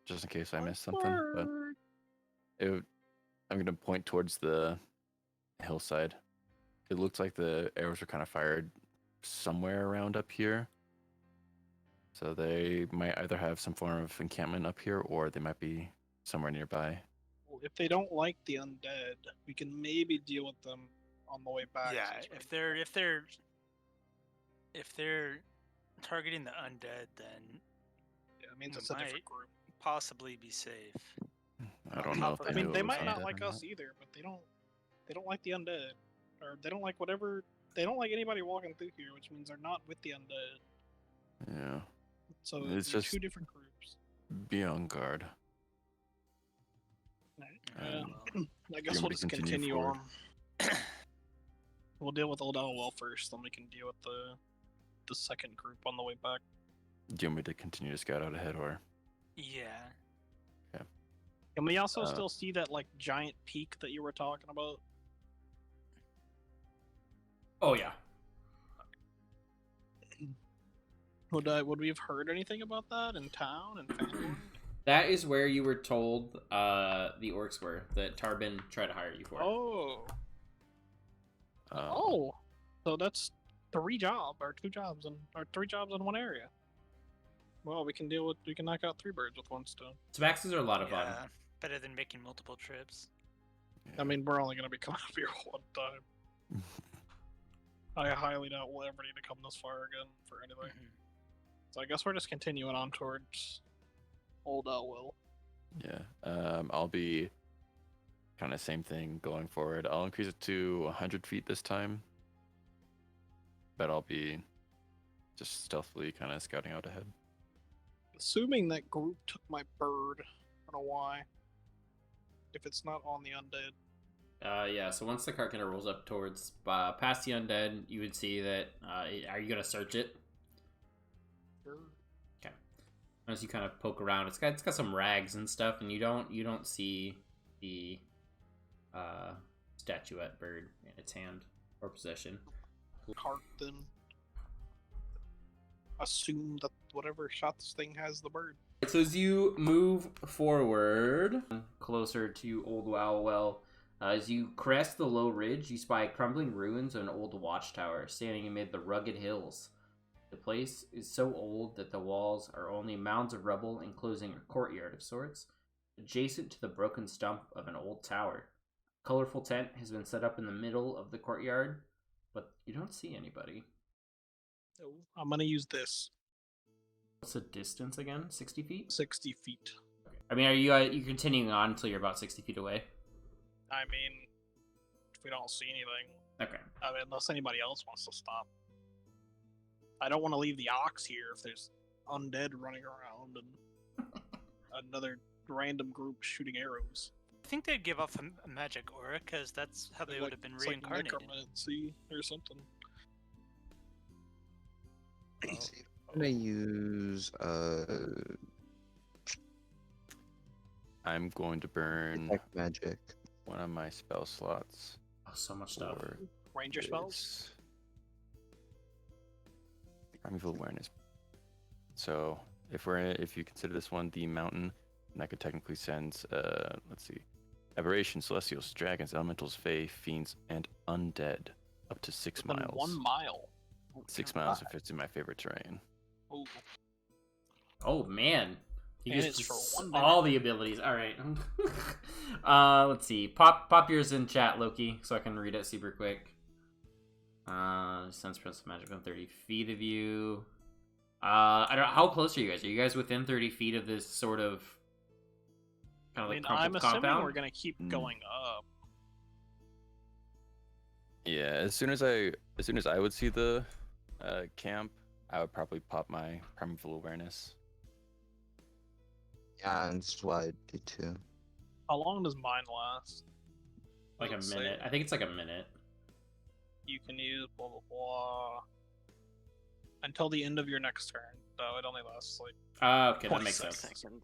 [SPEAKER 4] just in case I missed something. But I'm gonna point towards the hillside. It looks like the arrows are kind of fired somewhere around up here. So they might either have some form of encampment up here, or they might be somewhere nearby.
[SPEAKER 2] Well, if they don't like the undead, we can maybe deal with them on the way back.
[SPEAKER 5] Yeah,
[SPEAKER 2] since we're-
[SPEAKER 5] if they're targeting the undead, then
[SPEAKER 2] yeah, it means
[SPEAKER 5] we
[SPEAKER 2] it's a different
[SPEAKER 5] might.
[SPEAKER 2] group.
[SPEAKER 5] possibly be safe.
[SPEAKER 4] I don't know if
[SPEAKER 2] I
[SPEAKER 4] they
[SPEAKER 2] mean,
[SPEAKER 4] know
[SPEAKER 2] they
[SPEAKER 4] it was
[SPEAKER 2] might not
[SPEAKER 4] undead
[SPEAKER 2] like
[SPEAKER 4] or
[SPEAKER 2] us either, but they don't like the undead, or they don't like whatever. They don't like anybody walking through here, which means they're not with the undead.
[SPEAKER 4] Yeah.
[SPEAKER 2] So
[SPEAKER 4] It's
[SPEAKER 2] they're
[SPEAKER 4] just-
[SPEAKER 2] two different groups.
[SPEAKER 4] Be on guard.
[SPEAKER 2] Yeah.
[SPEAKER 4] Um,
[SPEAKER 2] I guess
[SPEAKER 4] you
[SPEAKER 2] we'll
[SPEAKER 4] want me
[SPEAKER 2] just
[SPEAKER 4] to continue
[SPEAKER 2] continue
[SPEAKER 4] forward?
[SPEAKER 2] on. We'll deal with Old Owlwell first, then we can deal with the second group on the way back.
[SPEAKER 4] Do you want me to continue to scout out ahead, or?
[SPEAKER 5] Yeah.
[SPEAKER 2] Can we also
[SPEAKER 4] Uh,
[SPEAKER 2] still see that like giant peak that you were talking about?
[SPEAKER 1] Oh yeah.
[SPEAKER 2] Would we have heard anything about that in town and Phandelver?
[SPEAKER 1] That is where you were told the orcs were that Tarbin tried to hire you for.
[SPEAKER 2] Oh.
[SPEAKER 4] uh,
[SPEAKER 2] Oh. So that's 2 jobs in one area. Well, we can knock out 3 birds with 1 stone.
[SPEAKER 1] Tabaxis are a lot of fun.
[SPEAKER 5] Yeah, better than making multiple trips.
[SPEAKER 2] I mean, we're only gonna be coming up here 1 time. I highly doubt we'll ever need to come this far again for anything. So I guess we're just continuing on towards Old Elwell.
[SPEAKER 4] yeah. I'll be kind of same thing going forward. I'll increase it to 100 feet this time, but I'll be just stealthily kind of scouting out ahead.
[SPEAKER 2] Assuming that group took my bird, I don't know why. If it's not on the undead.
[SPEAKER 1] Yeah, so once the cart kind of rolls up towards past the undead, you would see that. Are you gonna search it?
[SPEAKER 2] Sure.
[SPEAKER 1] Okay. As you kind of poke around, it's got some rags and stuff, and you don't see the statuette bird in its hand or possession.
[SPEAKER 2] Cart then. Assume that whatever shot this thing has the bird.
[SPEAKER 1] So as you move forward closer to Old Wowell, as you crest the low ridge, you spy crumbling ruins of an old watchtower standing amid the rugged hills. The place is so old that the walls are only mounds of rubble enclosing a courtyard of sorts, adjacent to the broken stump of an old tower. A colorful tent has been set up in the middle of the courtyard, but you don't see anybody.
[SPEAKER 2] Oh, I'm gonna use this.
[SPEAKER 1] What's the distance again? 60 feet?
[SPEAKER 2] 60 feet.
[SPEAKER 1] Okay. I mean, are you continuing on until you're about 60 feet away?
[SPEAKER 2] I mean, if we don't see anything.
[SPEAKER 1] Okay.
[SPEAKER 2] I mean, unless anybody else wants to stop. I don't want to leave the ox here if there's undead running around and another random group shooting arrows.
[SPEAKER 5] I think they'd give off a magic aura, because that's how they would have been
[SPEAKER 2] It's
[SPEAKER 5] reincarnated.
[SPEAKER 2] Like necromancy or something.
[SPEAKER 6] I'm gonna use
[SPEAKER 4] I'm going to burn
[SPEAKER 6] detect magic.
[SPEAKER 4] one of my spell slots.
[SPEAKER 1] Oh, so much stuff.
[SPEAKER 4] for
[SPEAKER 2] Ranger spells?
[SPEAKER 4] this. Primeval awareness. So if you consider this one the mountain, then I could technically send let's see, aberrations, celestials, dragons, elementals, fae, fiends, and undead up to 6
[SPEAKER 2] Within
[SPEAKER 4] miles.
[SPEAKER 2] 1 mile.
[SPEAKER 4] 6 miles if it's in my favorite terrain.
[SPEAKER 2] Ooh.
[SPEAKER 1] Oh man, you
[SPEAKER 2] And
[SPEAKER 1] just
[SPEAKER 2] it's for 1
[SPEAKER 1] all the abilities. All right. Let's see. Pop yours in chat, Loki, so I can read it super quick. Sense Prince of Magic on 30 feet of you. I don't know, how close are you guys? Are you guys within 30 feet of this sort of kind of
[SPEAKER 2] I
[SPEAKER 1] like
[SPEAKER 2] mean, I'm
[SPEAKER 1] crumpled
[SPEAKER 2] assuming
[SPEAKER 1] compound?
[SPEAKER 2] we're gonna keep going up.
[SPEAKER 4] Yeah, as soon as I would see the camp, I would probably pop my primeval awareness.
[SPEAKER 6] Yeah, that's what I do too.
[SPEAKER 2] How long does mine last?
[SPEAKER 1] Like a
[SPEAKER 2] Let's see.
[SPEAKER 1] minute. I think it's like a minute.
[SPEAKER 2] You can use blah blah blah until the end of your next turn. So it only lasts like
[SPEAKER 1] Okay, that makes
[SPEAKER 2] 26
[SPEAKER 1] sense.
[SPEAKER 3] Seconds.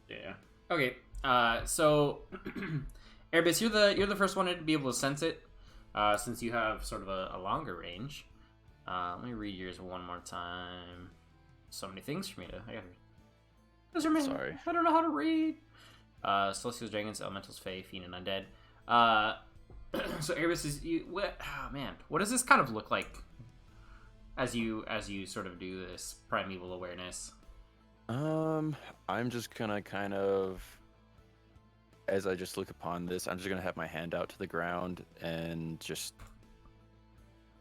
[SPEAKER 1] Yeah. Okay. So Erebus, you're the first one to be able to sense it, since you have sort of a longer range. Let me read yours one more time. So many things for me to.
[SPEAKER 4] Sorry.
[SPEAKER 1] I don't know how to read. Celestials, dragons, elementals, fae, fiend, and undead. So Erebus is you. What? Oh man, what does this kind of look like as you sort of do this primeval awareness?
[SPEAKER 4] I'm just gonna kind of, as I just look upon this, I'm just gonna have my hand out to the ground and just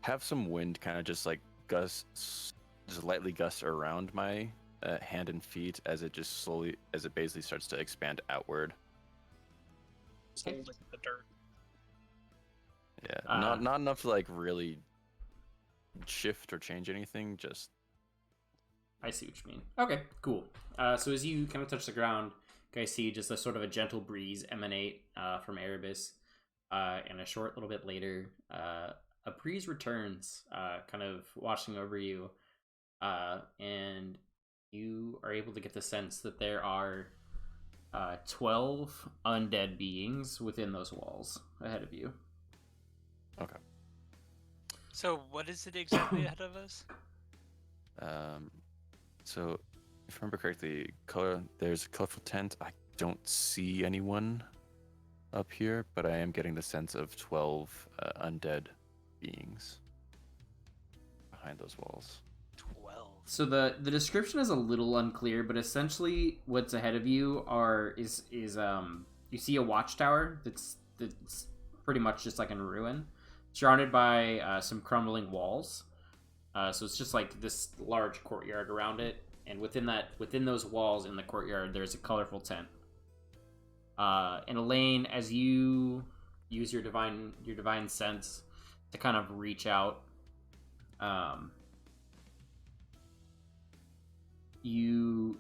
[SPEAKER 4] have some wind kind of just like just lightly gust around my hand and feet as it basically starts to expand outward.
[SPEAKER 2] holding the dirt.
[SPEAKER 4] Yeah, not enough to like really shift or change anything, just
[SPEAKER 1] I see what you mean. Okay, cool. So as you kind of touch the ground, you guys see just a sort of a gentle breeze emanate from Erebus. And a short little bit later, a breeze returns, kind of washing over you. And you are able to get the sense that there are 12 undead beings within those walls ahead of you.
[SPEAKER 4] Okay.
[SPEAKER 5] So what is it exactly ahead of us?
[SPEAKER 4] So if I remember correctly, there's a colorful tent. I don't see anyone up here, but I am getting the sense of 12 undead beings behind those walls.
[SPEAKER 5] 12.
[SPEAKER 1] So the description is a little unclear, but essentially what's ahead of you is you see a watchtower that's pretty much just like in ruin, surrounded by some crumbling walls. So it's just like this large courtyard around it, and within those walls in the courtyard, there's a colorful tent. And Elaine, as you use your divine sense to kind of reach out, you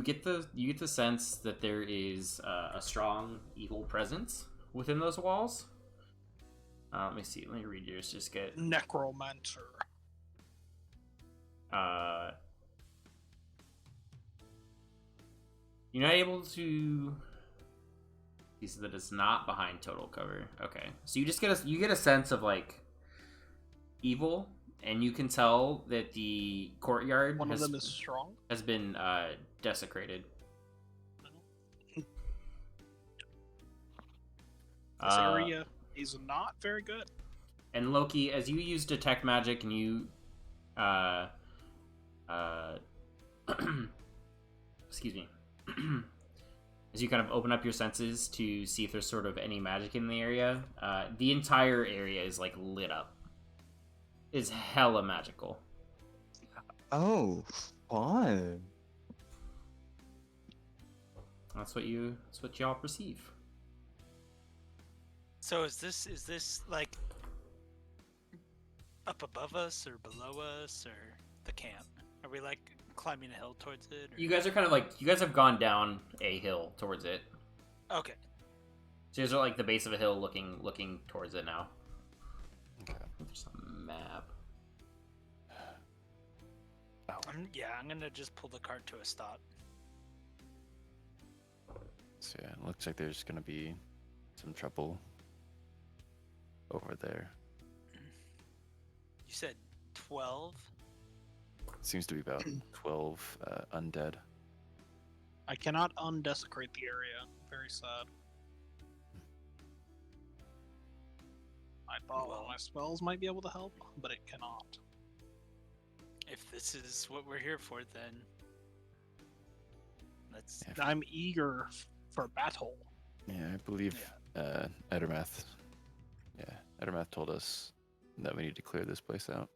[SPEAKER 1] get the sense that there is a strong evil presence within those walls. Let me see. Let me read yours. Just get
[SPEAKER 2] Necromancer.
[SPEAKER 1] You're not able to. He said that it's not behind total cover. Okay, so you just get a sense of like evil, and you can tell that the courtyard
[SPEAKER 2] One of them is strong.
[SPEAKER 1] has been desecrated.
[SPEAKER 2] This area is not very good.
[SPEAKER 1] And Loki, as you use detect magic and you excuse me. As you kind of open up your senses to see if there's sort of any magic in the area, the entire area is like lit up. It's hella magical.
[SPEAKER 6] Oh, fun.
[SPEAKER 1] That's what y'all perceive.
[SPEAKER 5] So is this like up above us or below us or the camp? Are we like climbing a hill towards it? Or...
[SPEAKER 1] You guys are kind of like you guys have gone down a hill towards it.
[SPEAKER 5] Okay.
[SPEAKER 1] So you're like the base of a hill looking towards it now.
[SPEAKER 4] Okay.
[SPEAKER 1] There's a map.
[SPEAKER 5] I'm gonna just pull the cart to a stop.
[SPEAKER 4] So yeah, it looks like there's gonna be some trouble over there.
[SPEAKER 5] You said 12?
[SPEAKER 4] Seems to be about 12 undead.
[SPEAKER 2] I cannot undesecrate the area. Very sad. I thought one of my spells might be able to help, but it cannot.
[SPEAKER 5] If this is what we're here for, then let's.
[SPEAKER 4] Yeah,
[SPEAKER 2] I'm eager for battle.
[SPEAKER 4] yeah, I believe Edermath. Yeah, Edermath told us that we need to clear this place out.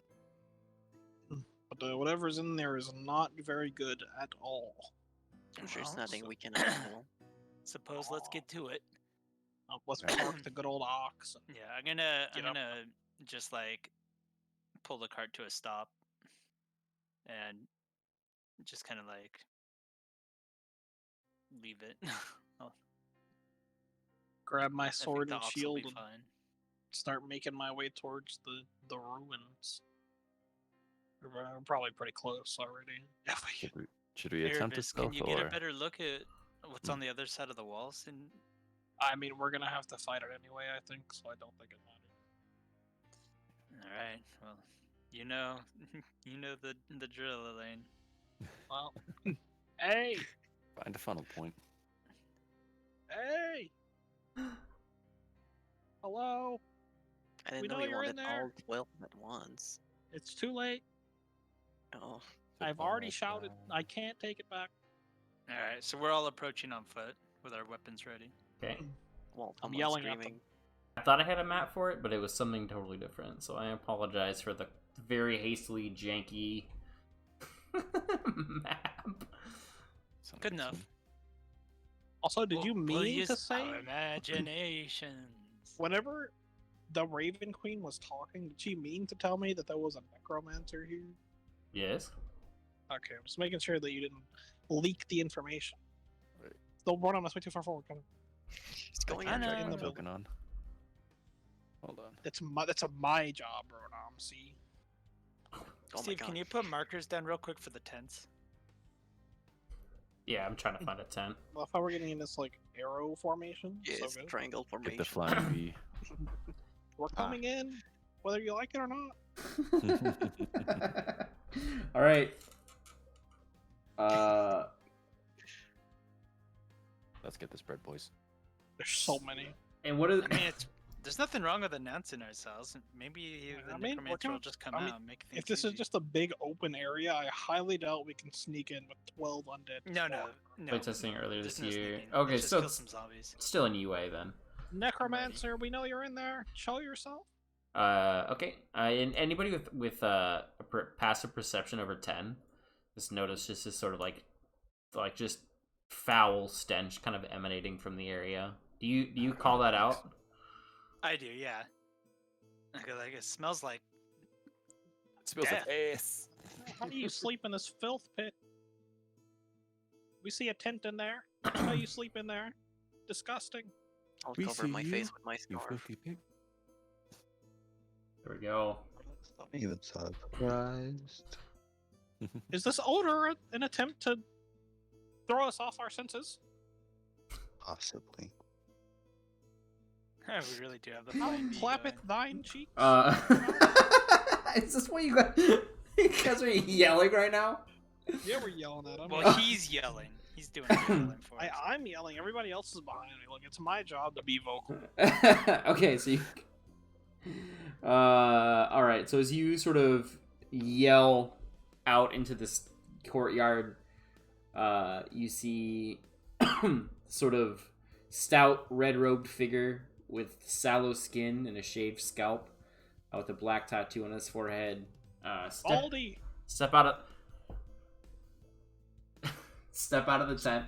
[SPEAKER 2] But whatever's in there is not very good at all.
[SPEAKER 3] I'm sure it's
[SPEAKER 5] Well,
[SPEAKER 3] nothing we can handle.
[SPEAKER 5] Suppose let's get to it.
[SPEAKER 2] Let's park the good old ox.
[SPEAKER 5] Yeah, I'm gonna
[SPEAKER 2] Get up.
[SPEAKER 5] just like pull the cart to a stop and just kind of like leave it.
[SPEAKER 2] Grab my
[SPEAKER 5] I think
[SPEAKER 2] sword
[SPEAKER 5] the
[SPEAKER 2] and
[SPEAKER 5] ox will
[SPEAKER 2] shield
[SPEAKER 5] be
[SPEAKER 2] and
[SPEAKER 5] fine.
[SPEAKER 2] start making my way towards the ruins. We're probably pretty close already. Yeah,
[SPEAKER 4] Should we attempt to
[SPEAKER 5] Erebus, can
[SPEAKER 4] stealth
[SPEAKER 5] you get
[SPEAKER 4] or?
[SPEAKER 5] a better look at what's on the other side of the walls? And
[SPEAKER 2] I mean, we're gonna have to fight it anyway, I think, so I don't think it matters.
[SPEAKER 5] all right, well, you know, you know the drill, Elaine.
[SPEAKER 2] Well, hey,
[SPEAKER 4] Find a funnel point.
[SPEAKER 2] hey, hello.
[SPEAKER 3] I didn't
[SPEAKER 2] We
[SPEAKER 3] know
[SPEAKER 2] know
[SPEAKER 3] you
[SPEAKER 2] you're in
[SPEAKER 3] wanted
[SPEAKER 2] there.
[SPEAKER 3] all 12 at once.
[SPEAKER 2] It's too late.
[SPEAKER 3] Oh,
[SPEAKER 2] I've already shouted. I can't take it back.
[SPEAKER 5] All right, so we're all approaching on foot with our weapons ready.
[SPEAKER 1] Okay.
[SPEAKER 3] well,
[SPEAKER 2] I'm
[SPEAKER 3] someone's
[SPEAKER 2] yelling at them.
[SPEAKER 3] screaming.
[SPEAKER 1] I thought I had a map for it, but it was something totally different. So I apologize for the very hastily janky map.
[SPEAKER 4] Something
[SPEAKER 5] Good enough.
[SPEAKER 2] Also, did you
[SPEAKER 5] We'll
[SPEAKER 2] mean
[SPEAKER 5] use
[SPEAKER 2] to say
[SPEAKER 5] our imaginations?
[SPEAKER 2] whenever the Raven Queen was talking, did she mean to tell me that there was a necromancer here?
[SPEAKER 1] Yes.
[SPEAKER 2] Okay, I'm just making sure that you didn't leak the information.
[SPEAKER 4] Right.
[SPEAKER 2] Don't run on us way too far forward. Come on.
[SPEAKER 3] It's going
[SPEAKER 5] I
[SPEAKER 3] on.
[SPEAKER 5] know.
[SPEAKER 2] in
[SPEAKER 4] Dragging
[SPEAKER 2] the
[SPEAKER 4] the
[SPEAKER 2] building.
[SPEAKER 4] token on. Hold on.
[SPEAKER 2] That's my job, Ronam. See,
[SPEAKER 3] Oh my
[SPEAKER 5] Steve,
[SPEAKER 3] god.
[SPEAKER 5] can you put markers down real quick for the tents?
[SPEAKER 1] Yeah, I'm trying to find a tent.
[SPEAKER 2] Well, if I were getting in this like arrow formation,
[SPEAKER 3] Yeah,
[SPEAKER 2] so
[SPEAKER 3] it's
[SPEAKER 2] good.
[SPEAKER 3] triangle
[SPEAKER 4] Get
[SPEAKER 3] formation.
[SPEAKER 4] the flying V.
[SPEAKER 2] We're coming in, whether you like it or not.
[SPEAKER 1] All right.
[SPEAKER 4] Let's get this bread, boys.
[SPEAKER 2] There's so many.
[SPEAKER 1] And what is?
[SPEAKER 5] I mean, there's nothing wrong with announcing ourselves. Maybe the
[SPEAKER 2] I mean, we're
[SPEAKER 5] necromancer will
[SPEAKER 2] gonna-
[SPEAKER 5] just come
[SPEAKER 2] I mean,
[SPEAKER 5] out and make things
[SPEAKER 2] If this is
[SPEAKER 5] easy.
[SPEAKER 2] just a big open area, I highly doubt we can sneak in with 12 undead.
[SPEAKER 5] No.
[SPEAKER 1] Playtesting earlier
[SPEAKER 5] There's
[SPEAKER 1] this
[SPEAKER 5] no
[SPEAKER 1] year.
[SPEAKER 5] sneaking.
[SPEAKER 1] Okay,
[SPEAKER 5] Just
[SPEAKER 1] so
[SPEAKER 5] kill
[SPEAKER 1] it's
[SPEAKER 5] some zombies.
[SPEAKER 1] still in UA then.
[SPEAKER 2] Necromancer, we know you're in there. Show yourself.
[SPEAKER 1] Okay. And anybody with passive perception over 10, just notice just this sort of like just foul stench kind of emanating from the area. Do you call that out?
[SPEAKER 5] I do, yeah. Like it smells like
[SPEAKER 4] It smells
[SPEAKER 5] Death.
[SPEAKER 4] like ass.
[SPEAKER 2] How do you sleep in this filth pit? We see a tent in there. How you sleep in there? Disgusting.
[SPEAKER 3] I'll
[SPEAKER 4] We
[SPEAKER 3] cover
[SPEAKER 4] see
[SPEAKER 3] my
[SPEAKER 4] you,
[SPEAKER 3] face with my
[SPEAKER 4] You
[SPEAKER 3] scarf.
[SPEAKER 4] filthy pig.
[SPEAKER 1] There we go.
[SPEAKER 6] I'm even surprised.
[SPEAKER 2] Is this odor an attempt to throw us off our senses?
[SPEAKER 6] Possibly.
[SPEAKER 5] we really do have the
[SPEAKER 2] How
[SPEAKER 5] fine bee
[SPEAKER 2] clappeth
[SPEAKER 5] going.
[SPEAKER 2] thine cheeks?
[SPEAKER 1] Is this what you guys? You guys are yelling right now?
[SPEAKER 2] Yeah, we're yelling at him.
[SPEAKER 5] Well, he's yelling. He's doing the yelling for us.
[SPEAKER 2] I'm yelling. Everybody else is behind me. Look, it's my job to be vocal.
[SPEAKER 1] Okay, so you. All right. So as you sort of yell out into this courtyard, you see sort of stout red-robed figure with sallow skin and a shaved scalp, with a black tattoo on his forehead.
[SPEAKER 2] Baldy!
[SPEAKER 1] Step out of the tent.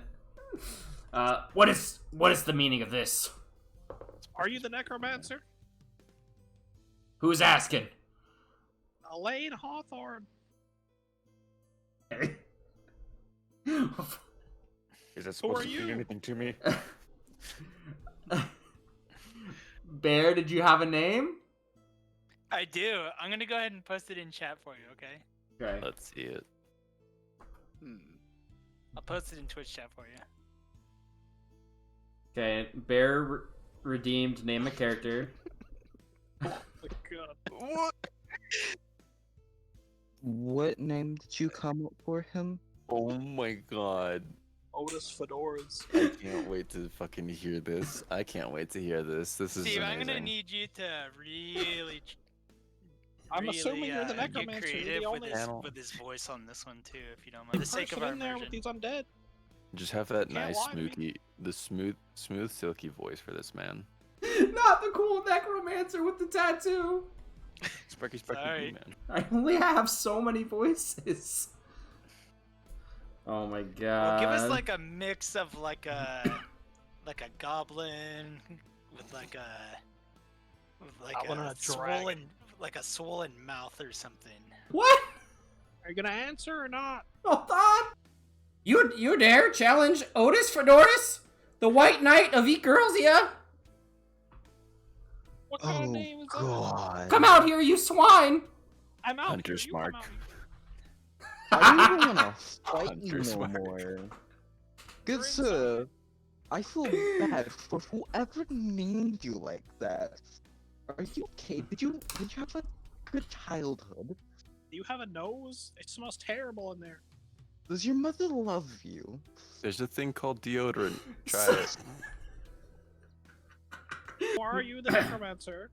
[SPEAKER 1] What is the meaning of this?
[SPEAKER 2] Are you the necromancer?
[SPEAKER 1] Who's asking?
[SPEAKER 2] Elaine Hawthorne.
[SPEAKER 4] Is that supposed
[SPEAKER 2] are
[SPEAKER 4] to mean
[SPEAKER 2] you?
[SPEAKER 4] anything to me?
[SPEAKER 1] Bear, did you have a name?
[SPEAKER 5] I do. I'm gonna go ahead and post it in chat for you, okay?
[SPEAKER 1] Okay.
[SPEAKER 4] Let's see it.
[SPEAKER 5] I'll post it in Twitch chat for you.
[SPEAKER 1] Okay. Bear redeemed. Name a character.
[SPEAKER 2] Oh my god.
[SPEAKER 4] What?
[SPEAKER 6] What name did you come up for him?
[SPEAKER 4] Oh my god.
[SPEAKER 2] Otus Fedoras.
[SPEAKER 4] I can't wait to fucking hear this. I can't wait to hear this. This is
[SPEAKER 5] Steve, I'm
[SPEAKER 4] amazing.
[SPEAKER 5] gonna need you to really.
[SPEAKER 2] I'm assuming you're the
[SPEAKER 5] get
[SPEAKER 2] necromancer. You're the
[SPEAKER 5] creative
[SPEAKER 2] only.
[SPEAKER 5] with his voice on this one too, if you don't mind. For the sake of
[SPEAKER 2] person
[SPEAKER 5] our
[SPEAKER 2] in there
[SPEAKER 5] immersion.
[SPEAKER 2] with these undead.
[SPEAKER 4] Just have that
[SPEAKER 2] Can't
[SPEAKER 4] nice
[SPEAKER 2] lie to me.
[SPEAKER 4] smooth, silky voice for this man.
[SPEAKER 1] Not the cool necromancer with the tattoo.
[SPEAKER 4] Sparky
[SPEAKER 5] Sorry.
[SPEAKER 4] boo, man.
[SPEAKER 1] I only have so many voices. Oh my god.
[SPEAKER 5] Well, give us like a mix of like a goblin with like
[SPEAKER 2] Goblin and
[SPEAKER 5] a
[SPEAKER 2] a dragon.
[SPEAKER 5] swollen mouth or something.
[SPEAKER 1] What?
[SPEAKER 2] Are you gonna answer or not?
[SPEAKER 1] Hold on. You dare challenge Otus Fedoras, the White Knight of Ekersia?
[SPEAKER 2] What kind of
[SPEAKER 6] Oh
[SPEAKER 2] name is that?
[SPEAKER 6] god.
[SPEAKER 1] Come out here, you swine!
[SPEAKER 2] I'm out.
[SPEAKER 4] Hunter's
[SPEAKER 2] here, you come
[SPEAKER 4] mark.
[SPEAKER 2] out.
[SPEAKER 6] I don't even wanna fight you
[SPEAKER 4] Hunter's
[SPEAKER 6] no
[SPEAKER 4] mark.
[SPEAKER 6] more. Good
[SPEAKER 2] You're
[SPEAKER 6] sir, I feel bad for whoever named you like that. Are you okay? Did you have a good childhood?
[SPEAKER 2] Do you have a nose? It smells terrible in there.
[SPEAKER 6] Does your mother love you?
[SPEAKER 4] There's a thing called deodorant. Try it.
[SPEAKER 2] Or are you the necromancer?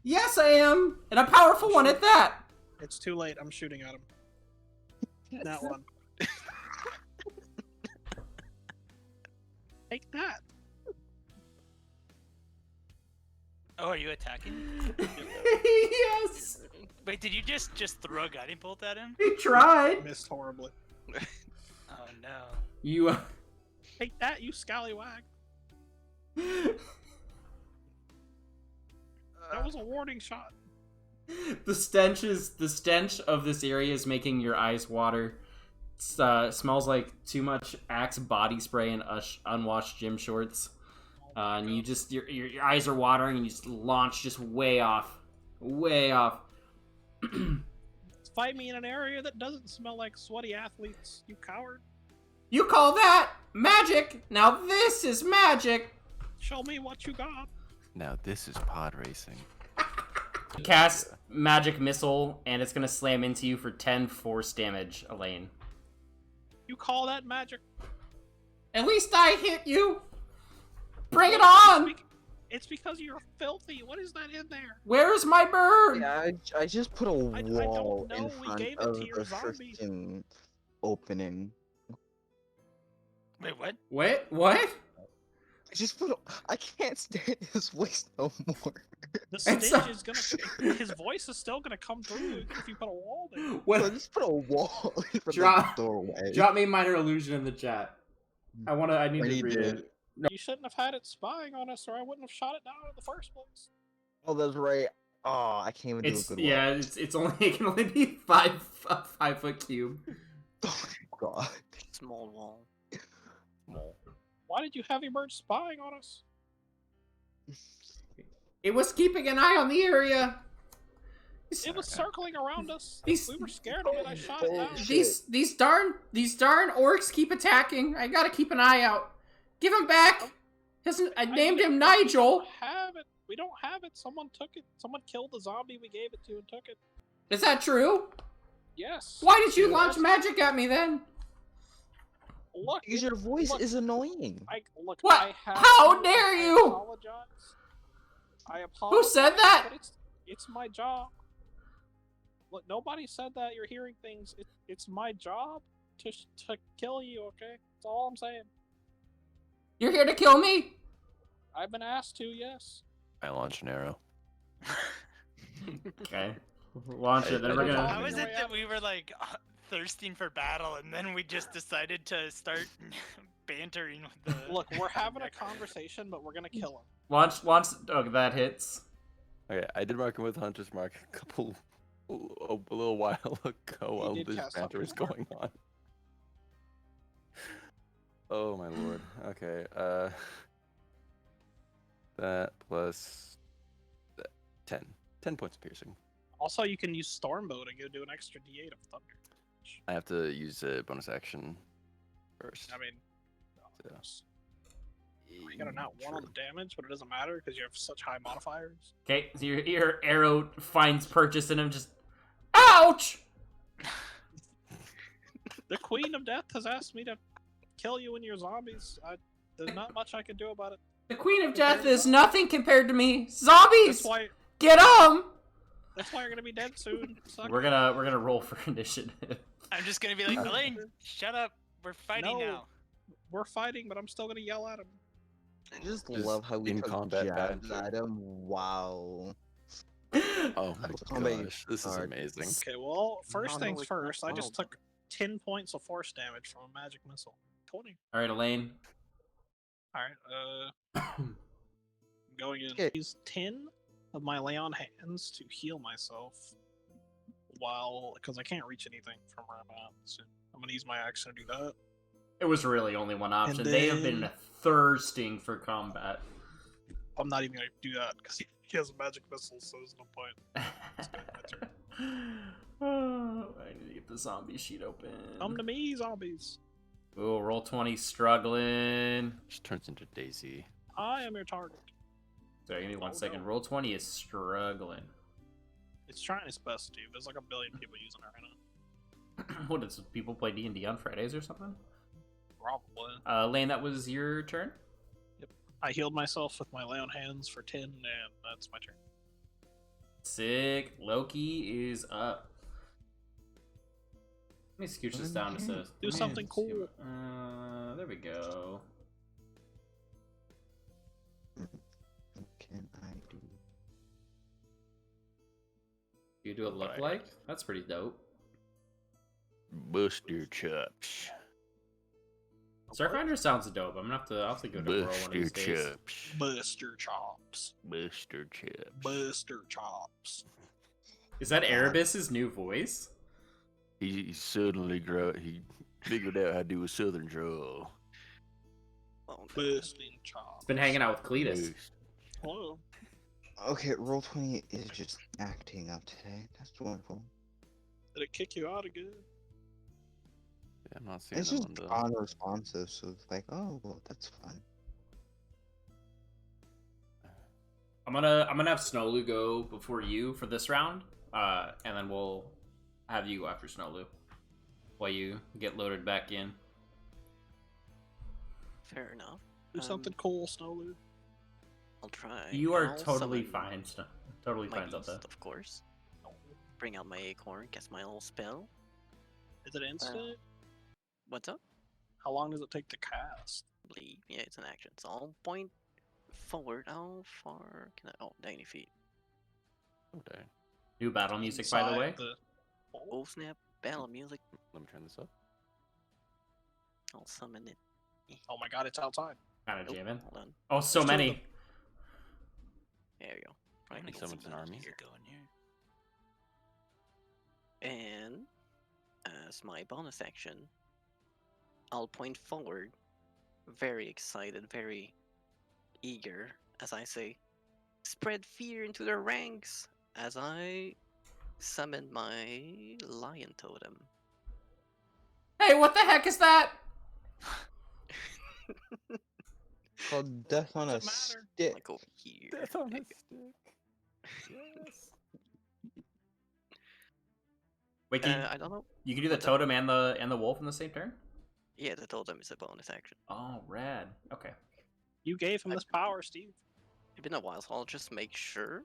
[SPEAKER 1] Yes, I am, and a powerful one at that.
[SPEAKER 2] It's too late. I'm shooting at him. That one. Take that.
[SPEAKER 5] Oh, are you attacking?
[SPEAKER 1] Yes,
[SPEAKER 5] Wait, did you just throw a guiding bolt at him?
[SPEAKER 1] he tried.
[SPEAKER 2] Missed horribly.
[SPEAKER 5] Oh no.
[SPEAKER 1] You.
[SPEAKER 2] Take that, you scallywag. That was a warning shot.
[SPEAKER 1] The stench of this area is making your eyes water. Smells like too much Axe body spray and unwashed gym shorts. And you just your eyes are watering and you just launch just way off.
[SPEAKER 2] It's fight me in an area that doesn't smell like sweaty athletes, you coward.
[SPEAKER 1] You call that magic? Now this is magic.
[SPEAKER 2] Show me what you got.
[SPEAKER 4] Now this is pod racing.
[SPEAKER 1] Cast magic missile, and it's gonna slam into you for 10 force damage, Elaine.
[SPEAKER 2] You call that magic?
[SPEAKER 1] At least I hit you. Bring it on.
[SPEAKER 2] It's because you're filthy. What is that in there?
[SPEAKER 1] Where's my bird?
[SPEAKER 6] Yeah, I just put a
[SPEAKER 2] I
[SPEAKER 6] wall
[SPEAKER 2] don't know.
[SPEAKER 6] in
[SPEAKER 2] We
[SPEAKER 6] front
[SPEAKER 2] gave it
[SPEAKER 6] of
[SPEAKER 2] to your
[SPEAKER 6] the
[SPEAKER 2] zombie.
[SPEAKER 6] freaking opening.
[SPEAKER 5] Wait, what?
[SPEAKER 1] What?
[SPEAKER 6] I just put. I can't stand his voice no more.
[SPEAKER 2] The
[SPEAKER 1] It's
[SPEAKER 2] stench is gonna. His voice is still gonna come through if you put a wall there.
[SPEAKER 6] So I
[SPEAKER 1] What?
[SPEAKER 6] just put a wall in front
[SPEAKER 1] Drop-
[SPEAKER 6] of the doorway.
[SPEAKER 1] Drop me minor illusion in the chat. I need to read it.
[SPEAKER 2] You shouldn't have had it spying on us, or I wouldn't have shot it down in the first place.
[SPEAKER 6] Oh, that's right. Oh, I can't even do a
[SPEAKER 1] It's
[SPEAKER 6] good
[SPEAKER 1] yeah.
[SPEAKER 6] wall.
[SPEAKER 1] It's only it can only be a 5-foot cube.
[SPEAKER 6] Oh my god.
[SPEAKER 3] Small wall.
[SPEAKER 2] Why did you have your bird spying on us?
[SPEAKER 1] It was keeping an eye on the area.
[SPEAKER 2] It was circling around us.
[SPEAKER 1] These-
[SPEAKER 2] We were scared of it. I shot it down.
[SPEAKER 1] These darn orcs keep attacking. I gotta keep an eye out. Give him back. I named him Nigel.
[SPEAKER 2] We don't have it. Someone took it. Someone killed the zombie we gave it to and took it.
[SPEAKER 1] Is that true?
[SPEAKER 2] Yes.
[SPEAKER 1] Why did you
[SPEAKER 2] Yeah,
[SPEAKER 1] launch
[SPEAKER 2] that's-
[SPEAKER 1] magic at me then?
[SPEAKER 2] Look,
[SPEAKER 6] Because your voice
[SPEAKER 2] look,
[SPEAKER 6] is annoying.
[SPEAKER 2] look.
[SPEAKER 1] What?
[SPEAKER 2] I have
[SPEAKER 1] How
[SPEAKER 2] to,
[SPEAKER 1] dare
[SPEAKER 2] I
[SPEAKER 1] you?
[SPEAKER 2] apologize. I apologize.
[SPEAKER 1] Who said that?
[SPEAKER 2] But it's my job. Look, nobody said that. You're hearing things. It's my job to kill you. Okay, that's all I'm saying.
[SPEAKER 1] You're here to kill me?
[SPEAKER 2] I've been asked to. Yes.
[SPEAKER 4] I launched an arrow.
[SPEAKER 1] Okay. Launch it. Then we're
[SPEAKER 2] Yeah.
[SPEAKER 5] How
[SPEAKER 1] gonna.
[SPEAKER 5] is it that we were like thirsting for battle and then we just decided to start bantering with the.
[SPEAKER 2] Look, we're having a conversation, but we're gonna kill him.
[SPEAKER 1] Launch. Oh, that hits.
[SPEAKER 4] Okay, I did mark him with Hunter's Mark a little while ago while
[SPEAKER 2] did
[SPEAKER 4] this
[SPEAKER 2] cast
[SPEAKER 4] banter was
[SPEAKER 2] Hunter's
[SPEAKER 4] going on. Oh my lord. Okay, that plus 10. 10 points of piercing.
[SPEAKER 2] Also, you can use Stormbow to do an extra D8 of thunder.
[SPEAKER 4] I have to use a bonus action first.
[SPEAKER 2] I mean,
[SPEAKER 4] So,
[SPEAKER 2] you got a not one on the damage, but it doesn't matter because you have such high modifiers.
[SPEAKER 1] Okay. So your arrow finds purchase in him. Just. Ouch!
[SPEAKER 2] The Queen of Death has asked me to kill you and your zombies. There's not much I can do about it.
[SPEAKER 1] The Queen of Death is nothing compared to me. Zombies!
[SPEAKER 2] That's why.
[SPEAKER 1] Get 'em!
[SPEAKER 2] That's why you're gonna be dead soon. Sucker.
[SPEAKER 1] We're gonna roll for initiative.
[SPEAKER 5] I'm just gonna be like, Elaine, shut up. We're fighting
[SPEAKER 2] No.
[SPEAKER 5] now.
[SPEAKER 2] We're fighting, but I'm still gonna yell at him.
[SPEAKER 6] I just
[SPEAKER 4] Just
[SPEAKER 6] love how we
[SPEAKER 4] in
[SPEAKER 6] took
[SPEAKER 4] combat
[SPEAKER 6] jabs
[SPEAKER 4] banter.
[SPEAKER 6] at him. Wow.
[SPEAKER 4] Oh my
[SPEAKER 6] Combat
[SPEAKER 4] gosh, this is
[SPEAKER 6] hard.
[SPEAKER 4] amazing.
[SPEAKER 2] Okay, well, first
[SPEAKER 6] No,
[SPEAKER 2] things
[SPEAKER 6] it's not
[SPEAKER 2] first. I just
[SPEAKER 6] wild.
[SPEAKER 2] took 10 points of force damage from a magic missile. 20.
[SPEAKER 1] All right, Elaine.
[SPEAKER 2] Alright, going in.
[SPEAKER 6] Okay.
[SPEAKER 2] Use 10 of my lay on hands to heal myself because I can't reach anything from where I'm at. So I'm gonna use my action to do that.
[SPEAKER 1] It was really only one option.
[SPEAKER 2] And
[SPEAKER 1] They have been
[SPEAKER 2] then-
[SPEAKER 1] thirsting for combat.
[SPEAKER 2] I'm not even gonna do that because he has a magic missile, so there's no point. It's gonna matter.
[SPEAKER 1] Oh, I need to get the zombie sheet open.
[SPEAKER 2] Come to me, zombies.
[SPEAKER 1] Ooh, roll 20, struggling.
[SPEAKER 4] Just turns into Daisy.
[SPEAKER 2] I am your target.
[SPEAKER 1] Sorry, give me one
[SPEAKER 2] Oh,
[SPEAKER 1] second.
[SPEAKER 2] no.
[SPEAKER 1] Roll 20 is struggling.
[SPEAKER 2] It's trying its best, dude. There's like a billion people using it right now.
[SPEAKER 1] What, does people play D&D on Fridays or something?
[SPEAKER 2] Probably.
[SPEAKER 1] Lane, that was your turn?
[SPEAKER 2] I healed myself with my lay on hands for 10, and that's my turn.
[SPEAKER 1] Sick. Loki is up. Let me scooch this down to
[SPEAKER 2] Do something cool.
[SPEAKER 1] There we go.
[SPEAKER 6] What can I do?
[SPEAKER 1] You do it look
[SPEAKER 4] Right.
[SPEAKER 1] like? That's pretty dope.
[SPEAKER 4] Bust your chops.
[SPEAKER 1] Starfinder sounds dope. I'll have to go to Bro one
[SPEAKER 4] Bust
[SPEAKER 1] of
[SPEAKER 4] your
[SPEAKER 1] these days.
[SPEAKER 4] chops.
[SPEAKER 2] Buster chops.
[SPEAKER 4] Bust your chops.
[SPEAKER 2] Buster chops.
[SPEAKER 1] Is that Erebus's new voice?
[SPEAKER 4] He suddenly he figured out how to do a southern drawl.
[SPEAKER 3] Oh, no.
[SPEAKER 2] Busting chops.
[SPEAKER 1] Been hanging out with Cletus.
[SPEAKER 4] Bust.
[SPEAKER 2] Did it kick you out again?
[SPEAKER 4] Yeah, I'm not seeing
[SPEAKER 6] It's
[SPEAKER 4] them
[SPEAKER 6] just
[SPEAKER 4] on the.
[SPEAKER 6] unresponsive, so it's like, oh, well, that's fine.
[SPEAKER 1] I'm gonna have Snowlu go before you for this round, and then we'll have you go after Snowlu while you get loaded back in.
[SPEAKER 3] Fair enough.
[SPEAKER 2] Do something cool, Snowlu.
[SPEAKER 3] I'll try.
[SPEAKER 1] You are
[SPEAKER 3] I'll
[SPEAKER 1] totally
[SPEAKER 3] summon
[SPEAKER 1] fine, totally
[SPEAKER 3] my
[SPEAKER 1] fine, Zelda.
[SPEAKER 3] beast, of course. Bring out my acorn, cast my little spell.
[SPEAKER 2] Is it instant?
[SPEAKER 3] What's up?
[SPEAKER 2] How long does it take to cast?
[SPEAKER 3] Leave. Yeah, it's an action. So I'll point forward. How far can I? Oh, 90 feet.
[SPEAKER 4] Oh, dang.
[SPEAKER 1] New battle music, by the
[SPEAKER 2] Inside
[SPEAKER 1] way.
[SPEAKER 3] Oh snap! Battle music.
[SPEAKER 4] Let me turn this up.
[SPEAKER 3] I'll summon it.
[SPEAKER 2] Oh my god, it's outside.
[SPEAKER 1] Kind of
[SPEAKER 3] Nope,
[SPEAKER 1] jamming.
[SPEAKER 3] hold on.
[SPEAKER 1] Oh, so
[SPEAKER 2] There's two of
[SPEAKER 1] many.
[SPEAKER 2] them.
[SPEAKER 3] There you go. Right,
[SPEAKER 4] many
[SPEAKER 3] get
[SPEAKER 4] summons
[SPEAKER 3] some
[SPEAKER 4] an
[SPEAKER 3] magic
[SPEAKER 4] army?
[SPEAKER 3] here.
[SPEAKER 5] Going here.
[SPEAKER 3] And as my bonus action, I'll point forward, very excited, very eager, as I say, spread fear into their ranks as I summon my lion totem.
[SPEAKER 1] Hey, what the heck is that?
[SPEAKER 6] Called Death on a
[SPEAKER 2] Doesn't matter.
[SPEAKER 6] Stick.
[SPEAKER 3] Like over here.
[SPEAKER 4] Death on
[SPEAKER 3] There
[SPEAKER 4] a
[SPEAKER 3] you go.
[SPEAKER 4] stick. Yes.
[SPEAKER 1] Wait,
[SPEAKER 3] I don't know.
[SPEAKER 1] you can do the
[SPEAKER 3] what's up?
[SPEAKER 1] totem and the wolf in the same turn?
[SPEAKER 3] Yeah, the totem is a bonus action.
[SPEAKER 1] Oh, rad. Okay.
[SPEAKER 2] You gave him this power, Steve.
[SPEAKER 3] It's been a while, so I'll just make sure.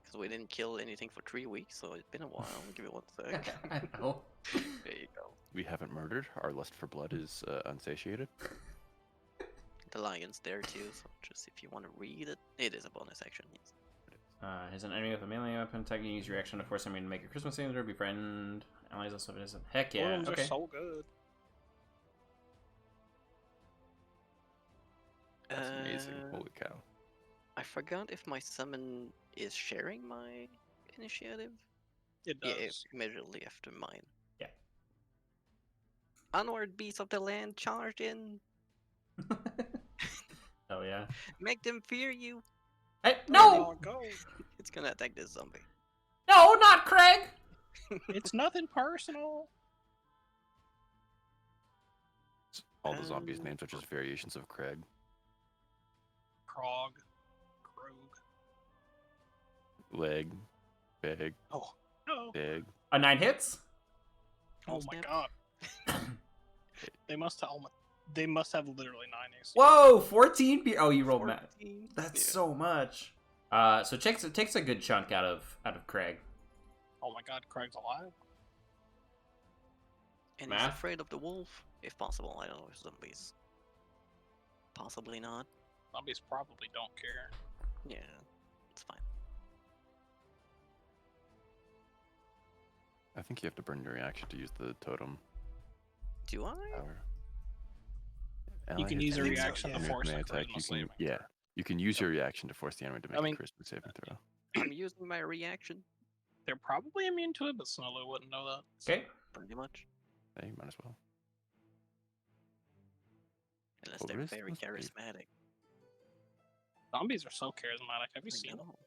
[SPEAKER 3] Because we didn't kill anything for 3 weeks, so it's been a while. Give me 1 sec.
[SPEAKER 1] I know.
[SPEAKER 3] There you go.
[SPEAKER 4] We haven't murdered. Our lust for blood is unsatiated.
[SPEAKER 3] The lion's there too, so just if you want to read it, it is a bonus action. Yes.
[SPEAKER 1] Has an enemy with a melee weapon attack, you use your action to force enemy to make a Christmas saving throw, befriend allies also if it isn't. Heck yeah.
[SPEAKER 2] Worms
[SPEAKER 1] Okay.
[SPEAKER 2] are so good.
[SPEAKER 4] That's amazing.
[SPEAKER 3] Uh,
[SPEAKER 4] Holy cow.
[SPEAKER 3] I forgot if my summon is sharing my initiative.
[SPEAKER 2] It
[SPEAKER 3] Yeah,
[SPEAKER 2] does.
[SPEAKER 3] it's immediately after mine.
[SPEAKER 1] Yeah.
[SPEAKER 3] Onward, beasts of the land, charge in!
[SPEAKER 1] Oh yeah.
[SPEAKER 3] Make them fear you!
[SPEAKER 1] Hey,
[SPEAKER 2] There
[SPEAKER 1] no!
[SPEAKER 2] y'all go.
[SPEAKER 3] It's gonna attack this zombie.
[SPEAKER 1] No, not Craig!
[SPEAKER 2] It's nothing personal.
[SPEAKER 4] All the zombies' names are just variations of Craig.
[SPEAKER 2] Krog. Krog.
[SPEAKER 4] Leg. Big.
[SPEAKER 2] Oh, no.
[SPEAKER 4] Big.
[SPEAKER 1] 9 hits?
[SPEAKER 2] Oh my god. They must have literally 9 AC.
[SPEAKER 1] Whoa, 14? Oh, you rolled mad.
[SPEAKER 3] 14.
[SPEAKER 1] That's
[SPEAKER 3] Yeah.
[SPEAKER 1] so much. So it takes a good chunk out of Craig.
[SPEAKER 2] Oh my god, Craig's alive.
[SPEAKER 3] And
[SPEAKER 1] Math?
[SPEAKER 3] he's afraid of the wolf, if possible. I don't know if zombies. Possibly not.
[SPEAKER 2] Zombies probably don't care.
[SPEAKER 3] Yeah, it's fine.
[SPEAKER 4] I think you have to burn your reaction to use the totem
[SPEAKER 3] Do I?
[SPEAKER 4] power.
[SPEAKER 2] You can use a
[SPEAKER 3] think so,
[SPEAKER 2] reaction to
[SPEAKER 3] yeah.
[SPEAKER 2] force a
[SPEAKER 4] attack.
[SPEAKER 2] charisma
[SPEAKER 4] You can,
[SPEAKER 2] saving
[SPEAKER 4] yeah, you can use your reaction to force the enemy to make
[SPEAKER 2] mean-
[SPEAKER 4] a charisma saving throw.
[SPEAKER 3] I'm using my reaction,
[SPEAKER 2] They're probably immune to it, but Snowlu wouldn't know that.
[SPEAKER 1] Okay.
[SPEAKER 3] pretty much.
[SPEAKER 4] Hey, might as well.
[SPEAKER 3] Unless
[SPEAKER 4] Well,
[SPEAKER 3] they're
[SPEAKER 4] this
[SPEAKER 3] very
[SPEAKER 4] must be-
[SPEAKER 3] charismatic.
[SPEAKER 2] Zombies are so charismatic. Have you
[SPEAKER 3] I
[SPEAKER 2] seen them?
[SPEAKER 3] know.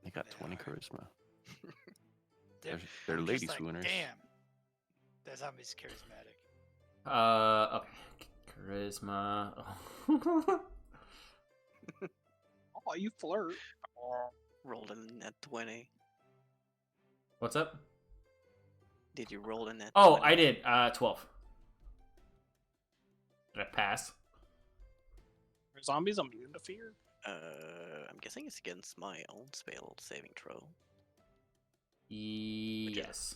[SPEAKER 4] They got
[SPEAKER 5] They
[SPEAKER 4] 20
[SPEAKER 5] are.
[SPEAKER 4] charisma.
[SPEAKER 5] They're,
[SPEAKER 4] They're
[SPEAKER 5] I'm
[SPEAKER 4] lady
[SPEAKER 5] just like,
[SPEAKER 4] swooners.
[SPEAKER 5] Damn. That zombie's charismatic.
[SPEAKER 1] Okay. Charisma.
[SPEAKER 2] Oh, you flirt. Oh,
[SPEAKER 3] Rolled a net 20.
[SPEAKER 1] What's up?
[SPEAKER 3] Did you roll a net
[SPEAKER 1] Oh,
[SPEAKER 3] 20?
[SPEAKER 1] I did. 12. Did I pass?
[SPEAKER 2] are zombies immune to fear?
[SPEAKER 3] I'm guessing it's against my own spell saving throw,
[SPEAKER 1] Yes.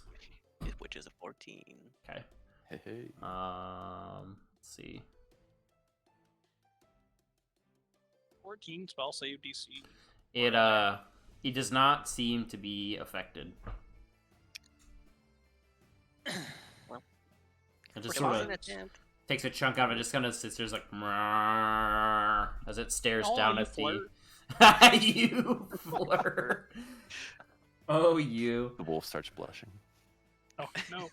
[SPEAKER 3] which is a 14.
[SPEAKER 1] Okay.
[SPEAKER 4] Hey, hey.
[SPEAKER 1] Let's see.
[SPEAKER 2] 14 spell save DC.
[SPEAKER 1] It does not seem to be affected.
[SPEAKER 3] Well,
[SPEAKER 1] it just
[SPEAKER 3] It
[SPEAKER 1] sort
[SPEAKER 3] was
[SPEAKER 1] of
[SPEAKER 3] an attempt.
[SPEAKER 1] takes a chunk out of it. Just kind of sits there, like "Mrrr," as it stares
[SPEAKER 2] Oh,
[SPEAKER 1] down
[SPEAKER 2] you
[SPEAKER 1] at
[SPEAKER 2] flirt.
[SPEAKER 1] the. You flirt. Oh, you.
[SPEAKER 4] The wolf starts blushing.
[SPEAKER 2] Oh, no.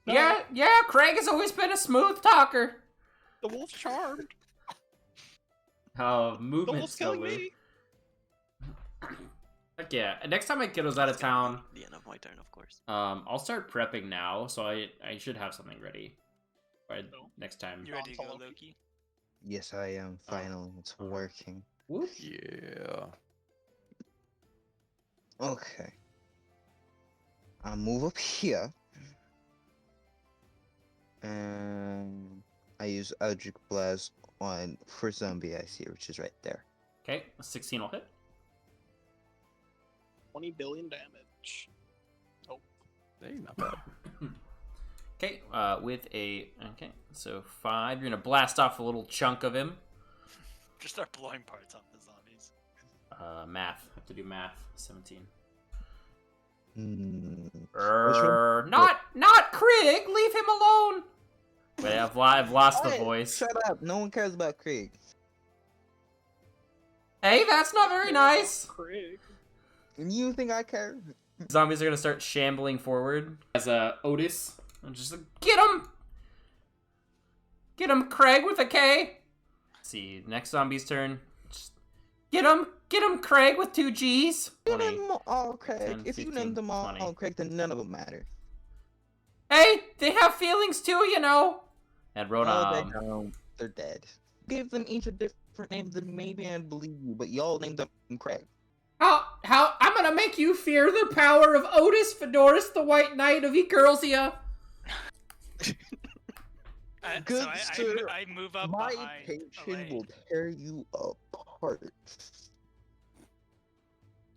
[SPEAKER 1] Yeah. Craig has always been a smooth talker.
[SPEAKER 2] The wolf's charmed.
[SPEAKER 1] Oh,
[SPEAKER 2] The
[SPEAKER 1] movement
[SPEAKER 2] wolf's killing
[SPEAKER 1] slowly.
[SPEAKER 2] me.
[SPEAKER 1] Heck yeah. Next time Kiddo's out of
[SPEAKER 3] That's gonna
[SPEAKER 1] town,
[SPEAKER 3] be the end of my turn, of course.
[SPEAKER 1] I'll start prepping now, so I should have something ready by
[SPEAKER 2] No.
[SPEAKER 1] next time.
[SPEAKER 5] You ready to go,
[SPEAKER 2] Loki.
[SPEAKER 5] Loki?
[SPEAKER 6] Yes, I am. Finally, it's working.
[SPEAKER 1] Whoop.
[SPEAKER 4] Yeah.
[SPEAKER 6] Okay. I'll move up here. And I use Eldritch Blast on first zombie I see, which is right there.
[SPEAKER 1] Okay, 16 will hit.
[SPEAKER 2] 20 billion damage.
[SPEAKER 4] Hey, not bad.
[SPEAKER 1] Okay, okay, so 5. You're gonna blast off a little chunk of him.
[SPEAKER 5] Just start blowing parts off the zombies.
[SPEAKER 1] Math. Have to do math. 17.
[SPEAKER 6] Which
[SPEAKER 1] Not Krieg. Leave him alone. Wait, I've lost the
[SPEAKER 6] Hey,
[SPEAKER 1] voice.
[SPEAKER 6] Shut up! No one cares about Krieg.
[SPEAKER 1] Hey, that's not very nice.
[SPEAKER 2] Craig.
[SPEAKER 6] You think I care?
[SPEAKER 1] Zombies are gonna start shambling forward as Otus. I'm just like, get him, Craig with a K. Let's see, next zombie's turn. Just get him, Craig with 2 G's.
[SPEAKER 6] You
[SPEAKER 1] 20.
[SPEAKER 6] name them all Craig.
[SPEAKER 1] 10,
[SPEAKER 6] If you
[SPEAKER 1] 15,
[SPEAKER 6] name them all
[SPEAKER 1] 20.
[SPEAKER 6] Craig, then none of them matter.
[SPEAKER 1] Hey, they have feelings too, you know. And
[SPEAKER 6] Oh,
[SPEAKER 1] Rodam.
[SPEAKER 6] they don't. They're dead. Give them each a different name, then maybe I'd believe you. But y'all named them Craig.
[SPEAKER 1] How I'm gonna make you fear the power of Otus Fedoris, the White Knight of Ekersia.
[SPEAKER 6] Good sir,
[SPEAKER 5] I move up
[SPEAKER 6] My
[SPEAKER 5] behind
[SPEAKER 6] patient
[SPEAKER 5] Elaine.
[SPEAKER 6] will tear you apart.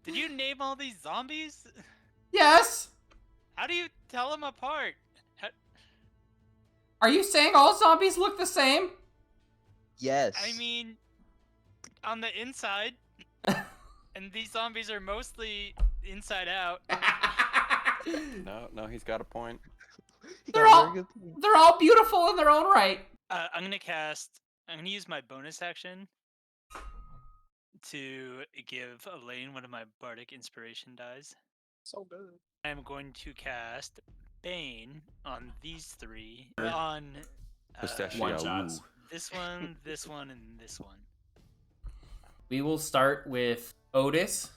[SPEAKER 5] Did you name all these zombies?
[SPEAKER 1] Yes.
[SPEAKER 5] How do you tell them apart?
[SPEAKER 1] Are you saying all zombies look the same?
[SPEAKER 6] Yes.
[SPEAKER 5] I mean, on the inside, and these zombies are mostly inside out.
[SPEAKER 4] No, he's got a point.
[SPEAKER 6] You
[SPEAKER 1] They're
[SPEAKER 6] got a
[SPEAKER 1] all-
[SPEAKER 6] very good point.
[SPEAKER 1] They're all beautiful in their own right.
[SPEAKER 5] I'm gonna use my bonus action to give Elaine one of my bardic inspiration dies.
[SPEAKER 2] So good.
[SPEAKER 5] I'm going to cast Bane on these 3.
[SPEAKER 1] Sure.
[SPEAKER 5] On
[SPEAKER 4] Pistachio.
[SPEAKER 1] One shots.
[SPEAKER 5] this one, this one, and this one.
[SPEAKER 1] We will start with Otus.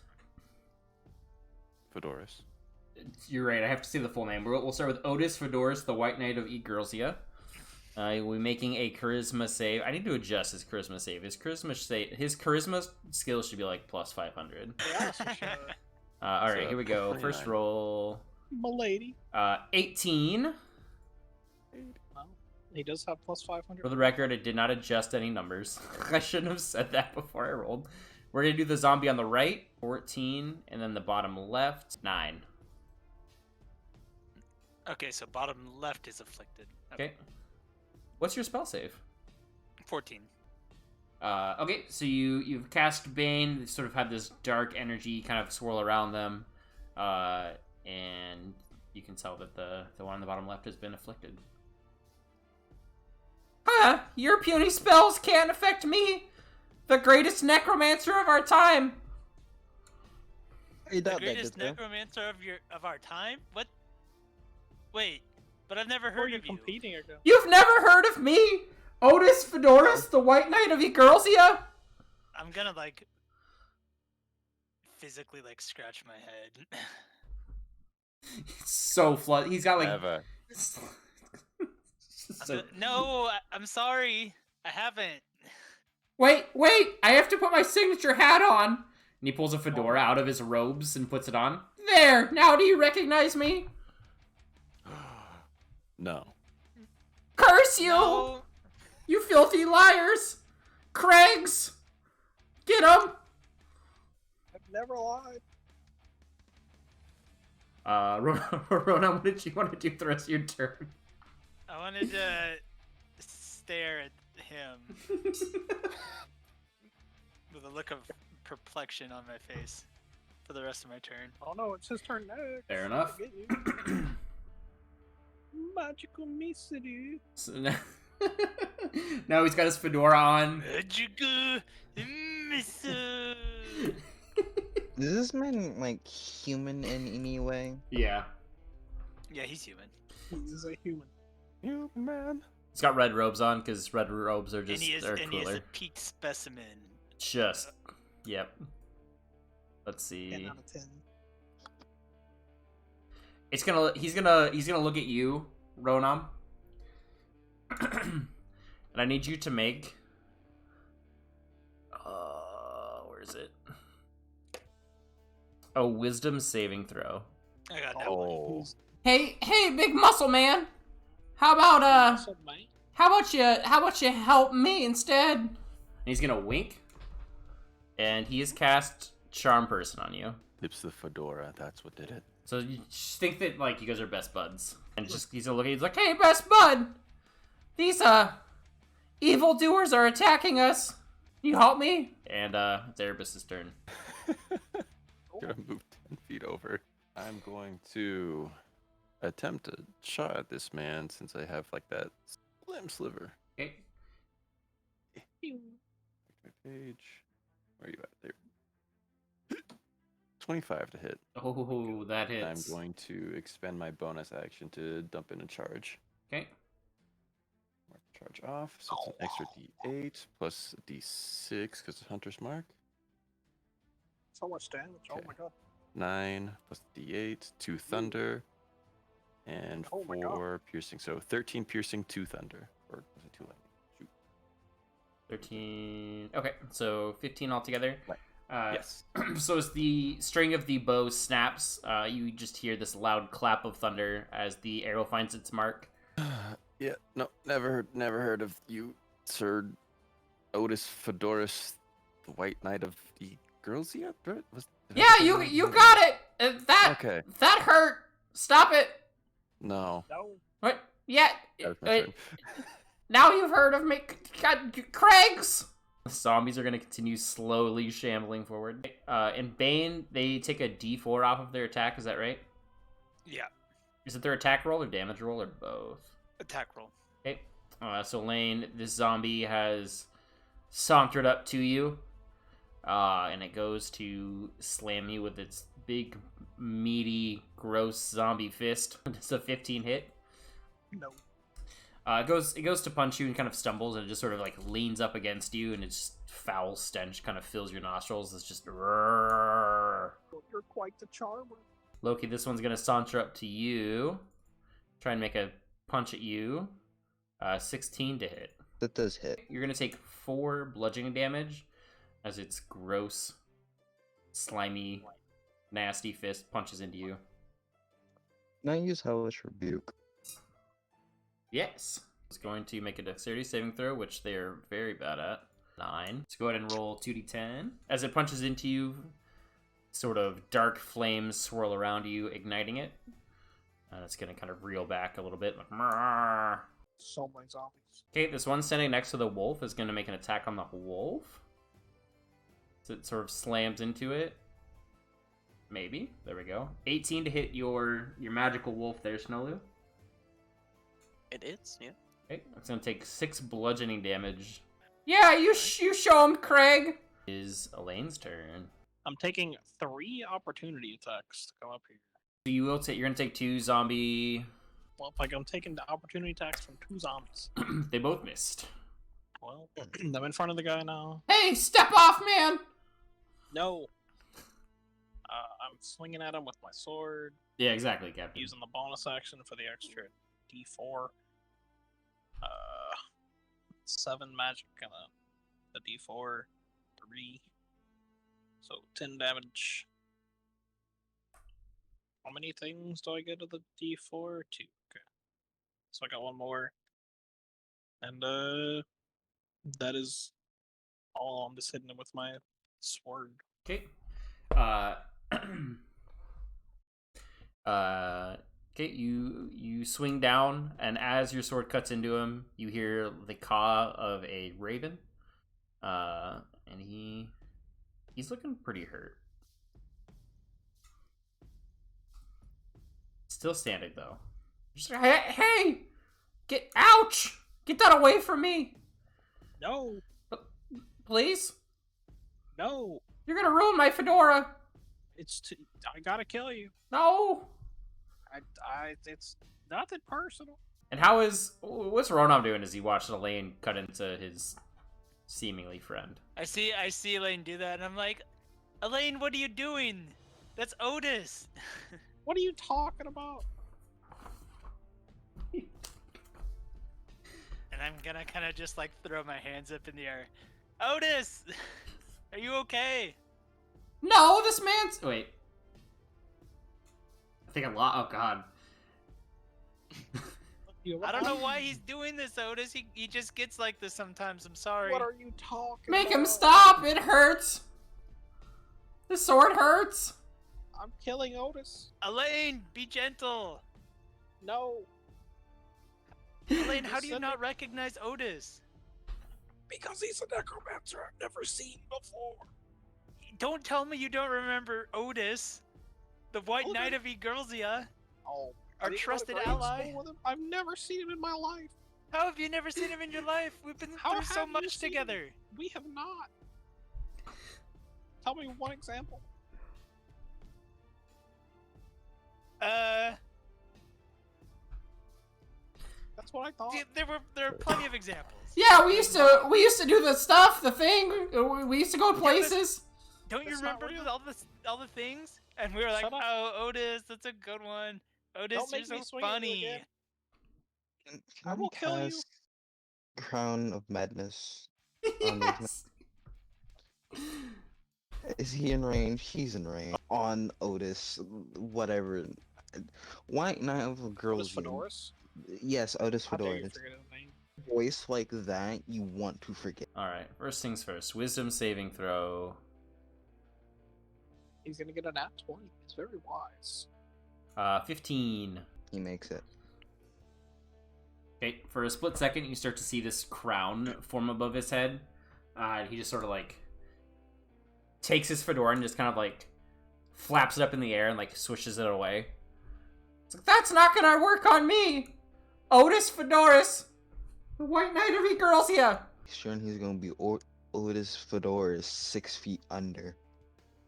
[SPEAKER 4] Fedoris.
[SPEAKER 1] You're right. I have to say the full name. We'll start with Otus Fedoris, the White Knight of Ekersia. We'll be making a charisma save. I need to adjust his charisma save. His charisma skill should be like plus 500.
[SPEAKER 2] Yeah, so sure.
[SPEAKER 1] All right,
[SPEAKER 4] So,
[SPEAKER 1] here we go.
[SPEAKER 4] 29.
[SPEAKER 1] First roll.
[SPEAKER 2] Milady.
[SPEAKER 1] 18.
[SPEAKER 2] Well, he does have plus 500.
[SPEAKER 1] For the record, I did not adjust any numbers. I shouldn't have said that before I rolled. We're going to do the zombie on the right, 14, and then the bottom left, 9.
[SPEAKER 5] Okay, so bottom left is afflicted.
[SPEAKER 1] Okay. What's your spell save?
[SPEAKER 5] 14.
[SPEAKER 1] Okay, so you've cast Bane. They sort of have this dark energy kind of swirl around them, and you can tell that the one on the bottom left has been afflicted. Huh? Your puny spells can't affect me, the greatest necromancer of our time.
[SPEAKER 6] You
[SPEAKER 5] The
[SPEAKER 6] doubt that,
[SPEAKER 5] greatest
[SPEAKER 6] good sir.
[SPEAKER 5] necromancer of our time? What? Wait, but I've never
[SPEAKER 2] Who are
[SPEAKER 5] heard
[SPEAKER 2] you
[SPEAKER 5] of you.
[SPEAKER 2] competing against?
[SPEAKER 1] You've never heard of me, Otus Fedoris, the White Knight of Ekersia?
[SPEAKER 5] I'm gonna like physically like scratch my head.
[SPEAKER 1] So flood. He's got like.
[SPEAKER 4] Never.
[SPEAKER 1] So...
[SPEAKER 5] No, I'm sorry. I haven't.
[SPEAKER 1] Wait! I have to put my signature hat on. And he pulls a fedora out of his robes and puts it on. There. Now, do you recognize me?
[SPEAKER 4] No.
[SPEAKER 1] Curse you!
[SPEAKER 5] No.
[SPEAKER 1] You filthy liars! Craigs! Get him!
[SPEAKER 2] I've never lied.
[SPEAKER 1] Rona, what did you want to do the rest of your turn?
[SPEAKER 5] I wanted to stare at him with a look of perplexion on my face for the rest of my turn.
[SPEAKER 2] Oh no, it's his turn next.
[SPEAKER 1] Fair enough.
[SPEAKER 2] I get you. Magical mystery.
[SPEAKER 1] So now he's got his fedora on.
[SPEAKER 5] Magical missile.
[SPEAKER 6] Is this man like human in any way?
[SPEAKER 1] Yeah.
[SPEAKER 5] Yeah, he's human.
[SPEAKER 2] He's a human.
[SPEAKER 4] You man.
[SPEAKER 1] He's got red robes on because red robes are
[SPEAKER 5] And
[SPEAKER 1] just
[SPEAKER 5] he is
[SPEAKER 1] they're
[SPEAKER 5] and he is
[SPEAKER 1] cooler.
[SPEAKER 5] a peak specimen.
[SPEAKER 1] Just, yep. Let's
[SPEAKER 2] 10
[SPEAKER 1] see.
[SPEAKER 2] out of 10.
[SPEAKER 1] He's gonna look at you, Ronam. And I need you to make where is it? A wisdom saving throw.
[SPEAKER 5] I got that one.
[SPEAKER 4] Oh.
[SPEAKER 1] Hey, big muscle man. How about how about you help me instead? And he's gonna wink. And he has cast Charm Person on you.
[SPEAKER 4] It's the fedora. That's what did it.
[SPEAKER 1] So you just think that like you guys are best buds. And just he's gonna look at you, he's like, hey best bud! These evildoers are attacking us. You help me? And it's Erebus' turn.
[SPEAKER 4] Gonna move 10 feet over. I'm going to attempt a shot at this man since I have like that slim sliver.
[SPEAKER 1] Okay.
[SPEAKER 4] My page. Where are you at? There. 25 to hit.
[SPEAKER 1] Oh, that
[SPEAKER 4] And I'm
[SPEAKER 1] hits.
[SPEAKER 4] going to expend my bonus action to dump in a charge.
[SPEAKER 1] Okay.
[SPEAKER 4] Mark charge off, so it's an extra D8 plus a D6 because it's Hunter's Mark.
[SPEAKER 2] So much damage. Oh
[SPEAKER 4] Okay.
[SPEAKER 2] my god.
[SPEAKER 4] 9 plus D8, 2 thunder, and
[SPEAKER 2] Oh my God.
[SPEAKER 4] 4 piercing. So 13 piercing, 2 thunder. Or was it 2 lightning? Shoot.
[SPEAKER 1] 13. Okay, so 15 altogether.
[SPEAKER 4] Right. Yes.
[SPEAKER 1] So as the string of the bow snaps, you just hear this loud clap of thunder as the arrow finds its mark.
[SPEAKER 4] Yeah, no, never heard of you, Sir Otus Fedoris, the White Knight of the Girls yet? Did I
[SPEAKER 1] Yeah,
[SPEAKER 4] say that?
[SPEAKER 1] you got it.
[SPEAKER 4] Okay.
[SPEAKER 1] That hurt. Stop it.
[SPEAKER 4] No.
[SPEAKER 2] No.
[SPEAKER 1] What? Yeah.
[SPEAKER 4] That was my turn.
[SPEAKER 1] Now you've heard of me, God, Craigs. The zombies are gonna continue slowly shambling forward. And Bane, they take a D4 off of their attack. Is that right?
[SPEAKER 5] Yeah.
[SPEAKER 1] Is it their attack roll or damage roll or both?
[SPEAKER 5] Attack roll.
[SPEAKER 1] Okay. So Lane, this zombie has sauntered up to you, and it goes to slam you with its big, meaty, gross zombie fist. It's a 15 hit.
[SPEAKER 2] No.
[SPEAKER 1] It goes to punch you and kind of stumbles, and it just sort of like leans up against you, and it's just foul stench kind of fills your nostrils. It's just
[SPEAKER 2] You're quite the charmer.
[SPEAKER 1] Loki. This one's gonna saunter up to you, try and make a punch at you. 16 to hit.
[SPEAKER 6] That does hit.
[SPEAKER 1] You're gonna take 4 bludgeoning damage as its gross, slimy, nasty fist punches into you.
[SPEAKER 6] Can I use Hellish Rebuke?
[SPEAKER 1] Yes. It's going to make a dexterity saving throw, which they're very bad at. 9. Let's go ahead and roll 2d10. As it punches into you, sort of dark flames swirl around you, igniting it. And it's going to kind of reel back a little bit. Like, "Mrrr."
[SPEAKER 2] So many zombies.
[SPEAKER 1] Okay, this one standing next to the wolf is going to make an attack on the wolf. So it sort of slams into it. Maybe. There we go. 18 to hit your magical wolf there, Snowlu.
[SPEAKER 3] It is, yeah.
[SPEAKER 1] Okay, it's gonna take 6 bludgeoning damage. Yeah, you show him, Craig. Is Elaine's turn.
[SPEAKER 2] I'm taking 3 opportunity attacks to come up here.
[SPEAKER 1] So you're gonna take 2 zombie.
[SPEAKER 2] Well, like I'm taking the opportunity attacks from 2 zombies.
[SPEAKER 1] They both missed.
[SPEAKER 2] Well, I'm in front of the guy now.
[SPEAKER 1] Hey, step off, man.
[SPEAKER 2] No. I'm swinging at him with my sword,
[SPEAKER 1] Yeah, exactly, Captain.
[SPEAKER 2] using the bonus action for the extra D4. 7 magic and a D4, 3. So 10 damage. How many things do I get of the D4? 2. Okay. So I got 1 more. And that is all. I'm just hitting him with my sword.
[SPEAKER 1] Okay. Okay, you swing down, and as your sword cuts into him, you hear the caw of a raven. And he's looking pretty hurt. Still standing though. Just like, hey! Ouch! Get that away from me!
[SPEAKER 2] No!
[SPEAKER 1] Please?
[SPEAKER 2] No!
[SPEAKER 1] You're gonna ruin my fedora!
[SPEAKER 2] I gotta kill you.
[SPEAKER 1] No!
[SPEAKER 2] It's nothing personal.
[SPEAKER 1] And what's Ronam doing as he watched Elaine cut into his seemingly friend?
[SPEAKER 5] I see Elaine do that, and I'm like, Elaine, what are you doing? That's Otus.
[SPEAKER 2] What are you talking about?
[SPEAKER 5] And I'm gonna kind of just like throw my hands up in the air. Otus, are you okay?
[SPEAKER 1] No, this man's. Wait. I think I'm oh god.
[SPEAKER 5] I don't know why he's doing this, Otus. He just gets like this sometimes. I'm sorry.
[SPEAKER 2] What are you talking
[SPEAKER 1] Make
[SPEAKER 2] about?
[SPEAKER 1] him stop! It hurts! The sword hurts!
[SPEAKER 2] I'm killing Otus.
[SPEAKER 5] Elaine, be gentle.
[SPEAKER 2] No.
[SPEAKER 5] Elaine, how do you not recognize Otus?
[SPEAKER 2] Because he's a necromancer I've never seen before.
[SPEAKER 5] Don't tell me you don't remember Otus, the White Knight of Eaglesia,
[SPEAKER 2] Oh,
[SPEAKER 5] our trusted ally.
[SPEAKER 2] with him. I've never seen him in my life.
[SPEAKER 5] How have you never seen him in your life? We've been
[SPEAKER 2] How
[SPEAKER 5] through so
[SPEAKER 2] have you
[SPEAKER 5] much
[SPEAKER 2] seen
[SPEAKER 5] together.
[SPEAKER 2] him? We have not. Tell me one example. That's what I thought.
[SPEAKER 5] There are plenty of examples.
[SPEAKER 1] Yeah, we used to do the stuff, the thing. We used to go places.
[SPEAKER 5] Don't you
[SPEAKER 2] That's not
[SPEAKER 5] remember
[SPEAKER 2] real.
[SPEAKER 5] all the things? And we were like,
[SPEAKER 2] Shut up.
[SPEAKER 5] oh, Otus, that's a good one. Otus,
[SPEAKER 2] Don't
[SPEAKER 5] you're
[SPEAKER 2] make me
[SPEAKER 5] so
[SPEAKER 2] swing at you
[SPEAKER 5] funny.
[SPEAKER 2] again.
[SPEAKER 6] Can
[SPEAKER 2] I will kill you.
[SPEAKER 6] cast Crown of Madness on these
[SPEAKER 1] Yes.
[SPEAKER 6] Is he in range? He's in range. On Otus, whatever. White Knight of
[SPEAKER 2] Otus
[SPEAKER 6] Girls.
[SPEAKER 2] Fedoris?
[SPEAKER 6] Yes, Otus
[SPEAKER 2] How dare you
[SPEAKER 6] Fedoris.
[SPEAKER 2] forget his name?
[SPEAKER 6] Voice like that, you want to forget.
[SPEAKER 1] Alright, first things first. Wisdom saving throw.
[SPEAKER 2] He's gonna get a nat 20. It's very wise.
[SPEAKER 1] 15.
[SPEAKER 6] He makes it.
[SPEAKER 1] Okay, for a split second, you start to see this crown form above his head. He just sort of like takes his fedora and just kind of like flaps it up in the air and like swishes it away. It's like, that's not gonna work on me! Otus Fedoris! The White Knight of Eaglesia!
[SPEAKER 6] Sure, he's gonna be Otus Fedora is 6 feet under.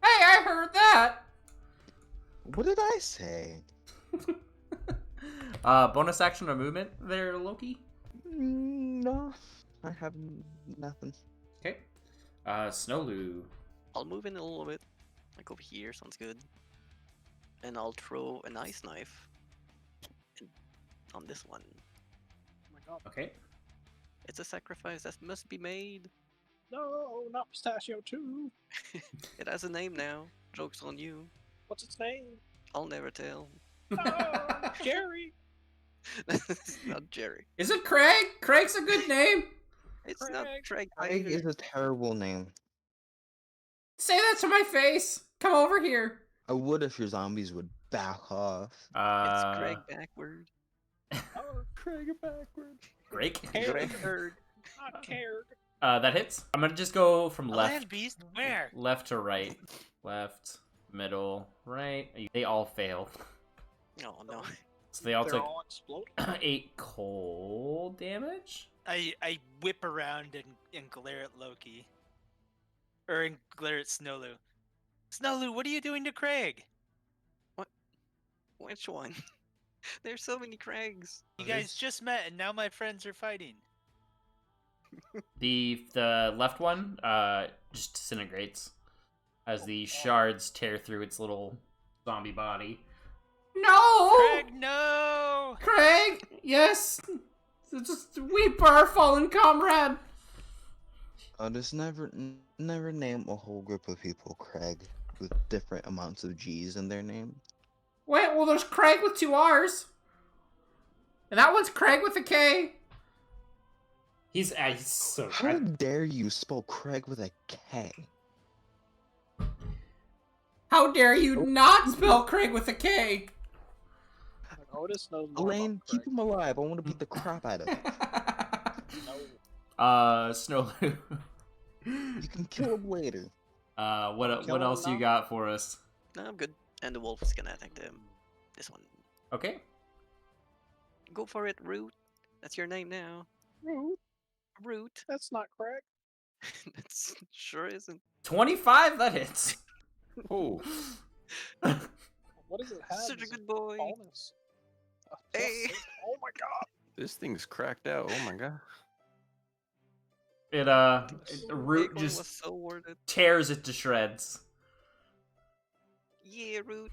[SPEAKER 1] Hey, I heard that!
[SPEAKER 6] What did I say?
[SPEAKER 1] Bonus action or movement there, Loki?
[SPEAKER 6] No, I have nothing.
[SPEAKER 1] Okay. Snowloo.
[SPEAKER 3] I'll move in a little bit. Like over here, sounds good. And I'll throw an ice knife on this one.
[SPEAKER 2] Oh my god.
[SPEAKER 1] Okay.
[SPEAKER 3] It's a sacrifice that must be made.
[SPEAKER 2] No, not Pistachio 2.
[SPEAKER 3] It has a name now. Joke's on you.
[SPEAKER 2] What's its name?
[SPEAKER 3] I'll never tell.
[SPEAKER 2] Oh, Jerry.
[SPEAKER 3] It's not Jerry.
[SPEAKER 1] Is it Craig? Craig's a good name.
[SPEAKER 3] It's not
[SPEAKER 2] Craig.
[SPEAKER 3] Craig.
[SPEAKER 6] Craig
[SPEAKER 3] either.
[SPEAKER 6] is a terrible name.
[SPEAKER 1] Say that to my face. Come over here.
[SPEAKER 6] I would if your zombies would back off.
[SPEAKER 3] It's Craig backward.
[SPEAKER 2] Oh,
[SPEAKER 6] Craig backward.
[SPEAKER 1] Greg.
[SPEAKER 3] Craig Bird.
[SPEAKER 2] not cared.
[SPEAKER 1] That hits. I'm gonna just go from
[SPEAKER 5] A
[SPEAKER 1] left,
[SPEAKER 5] land beast? Where?
[SPEAKER 1] left to right, left, middle, right. They all failed.
[SPEAKER 3] Oh no.
[SPEAKER 1] So they all
[SPEAKER 2] They're
[SPEAKER 1] took
[SPEAKER 2] all exploding.
[SPEAKER 1] 8 cold damage.
[SPEAKER 5] I whip around and glare at Loki. And glare at Snowloo. Snowloo, what are you doing to Craig?
[SPEAKER 3] Which one? There's so many Craigs.
[SPEAKER 5] You guys just met and now my friends are fighting.
[SPEAKER 1] The left one just disintegrates as the shards tear through its little zombie body. No,
[SPEAKER 5] Craig, no!
[SPEAKER 1] Craig. Yes, just weep our fallen comrade.
[SPEAKER 6] Just never name a whole group of people Craig with different amounts of G's in their name.
[SPEAKER 1] Wait, well, there's Craig with 2 R's, and that one's Craig with a K. He's so.
[SPEAKER 6] How dare you spell Craig with a K?
[SPEAKER 1] How dare you not spell Craig with a K?
[SPEAKER 2] Otis knows more
[SPEAKER 6] Elaine,
[SPEAKER 2] about
[SPEAKER 6] keep
[SPEAKER 2] Craig.
[SPEAKER 6] him alive. I want to beat the crap out of him.
[SPEAKER 2] No.
[SPEAKER 1] Snowloo.
[SPEAKER 6] You can kill him later.
[SPEAKER 1] What
[SPEAKER 2] Kill him
[SPEAKER 1] else you
[SPEAKER 2] now.
[SPEAKER 1] got for us?
[SPEAKER 3] No, I'm good. And the wolf is gonna attack them. This one.
[SPEAKER 1] Okay.
[SPEAKER 3] Go for it, Root. That's your name now.
[SPEAKER 2] Rude.
[SPEAKER 3] Root.
[SPEAKER 2] That's not Craig.
[SPEAKER 3] It sure isn't.
[SPEAKER 1] 25. That hits.
[SPEAKER 4] Oh,
[SPEAKER 2] What does it have?
[SPEAKER 3] Such a
[SPEAKER 2] as
[SPEAKER 3] good boy.
[SPEAKER 2] bonus?
[SPEAKER 3] Hey.
[SPEAKER 2] Oh my god.
[SPEAKER 4] this thing's cracked out. Oh my god.
[SPEAKER 1] It
[SPEAKER 3] The
[SPEAKER 1] root
[SPEAKER 3] big one
[SPEAKER 1] just
[SPEAKER 3] was so worth it.
[SPEAKER 1] tears it to shreds.
[SPEAKER 3] Yeah, Root.